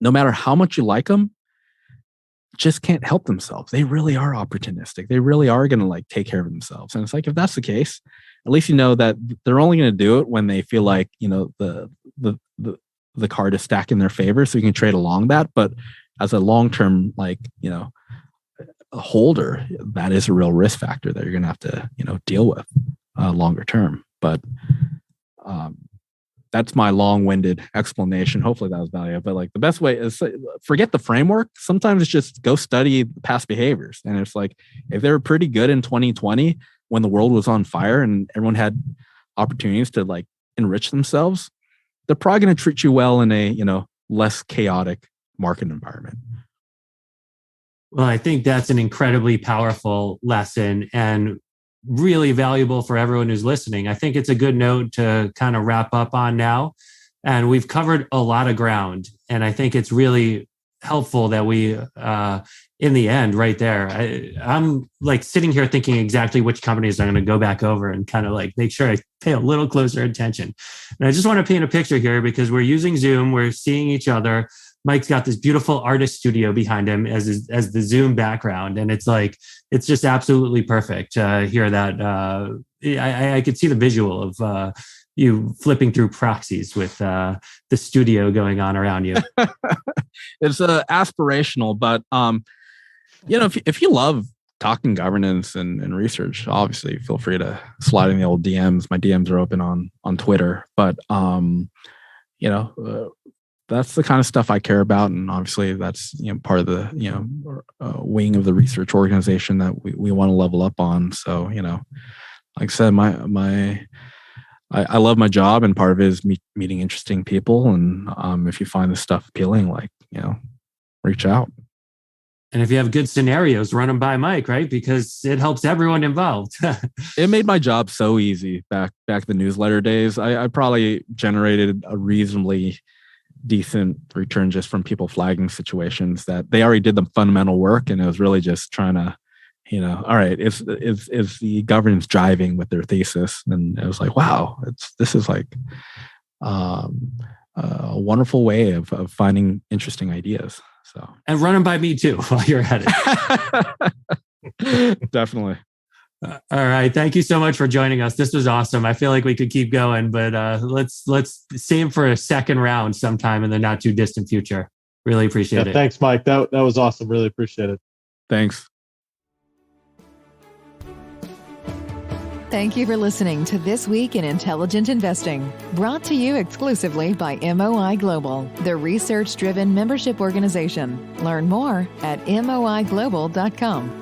no matter how much you like them, just can't help themselves. They really are opportunistic. They really are going to like take care of themselves. And it's like, if that's the case, at least that they're only going to do it when they feel like, the card is stacked in their favor, so you can trade along that. But as a long-term, like, a holder, that is a real risk factor that you're going to have to, deal with longer term. But that's my long-winded explanation. Hopefully that was valuable. But like the best way is forget the framework. Sometimes it's just go study past behaviors. And it's like, if they were pretty good in 2020 when the world was on fire and everyone had opportunities to like enrich themselves, they're probably going to treat you well in a, less chaotic market environment. Well, I think that's an incredibly powerful lesson and really valuable for everyone who's listening. I think it's a good note to kind of wrap up on now. And we've covered a lot of ground. And I think it's really helpful that we, in the end, right there, I'm like sitting here thinking exactly which companies I'm going to go back over and kind of like make sure I pay a little closer attention. And I just want to paint a picture here because we're using Zoom, we're seeing each other. Mike's got this beautiful artist studio behind him as the Zoom background. And it's like, it's just absolutely perfect here that I could see the visual of you flipping through proxies with the studio going on around you. It's aspirational, but if you love talking governance and research, obviously feel free to slide in the old DMs. My DMs are open on Twitter, but that's the kind of stuff I care about. And obviously that's, part of the, wing of the research organization that we want to level up on. So, like I said, I love my job, and part of it is meeting interesting people. And if you find this stuff appealing, reach out. And if you have good scenarios, run them by Mike, right? Because it helps everyone involved. It made my job so easy back the newsletter days. I probably generated a reasonably decent return just from people flagging situations that they already did the fundamental work, and it was really just trying to, all right, is the governance jiving with their thesis? And it was like, wow, this is like a wonderful way of finding interesting ideas. So, and run them by me too while you're at it. Definitely. All right. Thank you so much for joining us. This was awesome. I feel like we could keep going, but let's save for a second round sometime in the not too distant future. Really appreciate it. Thanks, Mike. That was awesome. Really appreciate it. Thanks. Thank you for listening to This Week in Intelligent Investing, brought to you exclusively by MOI Global, the research-driven membership organization. Learn more at moiglobal.com.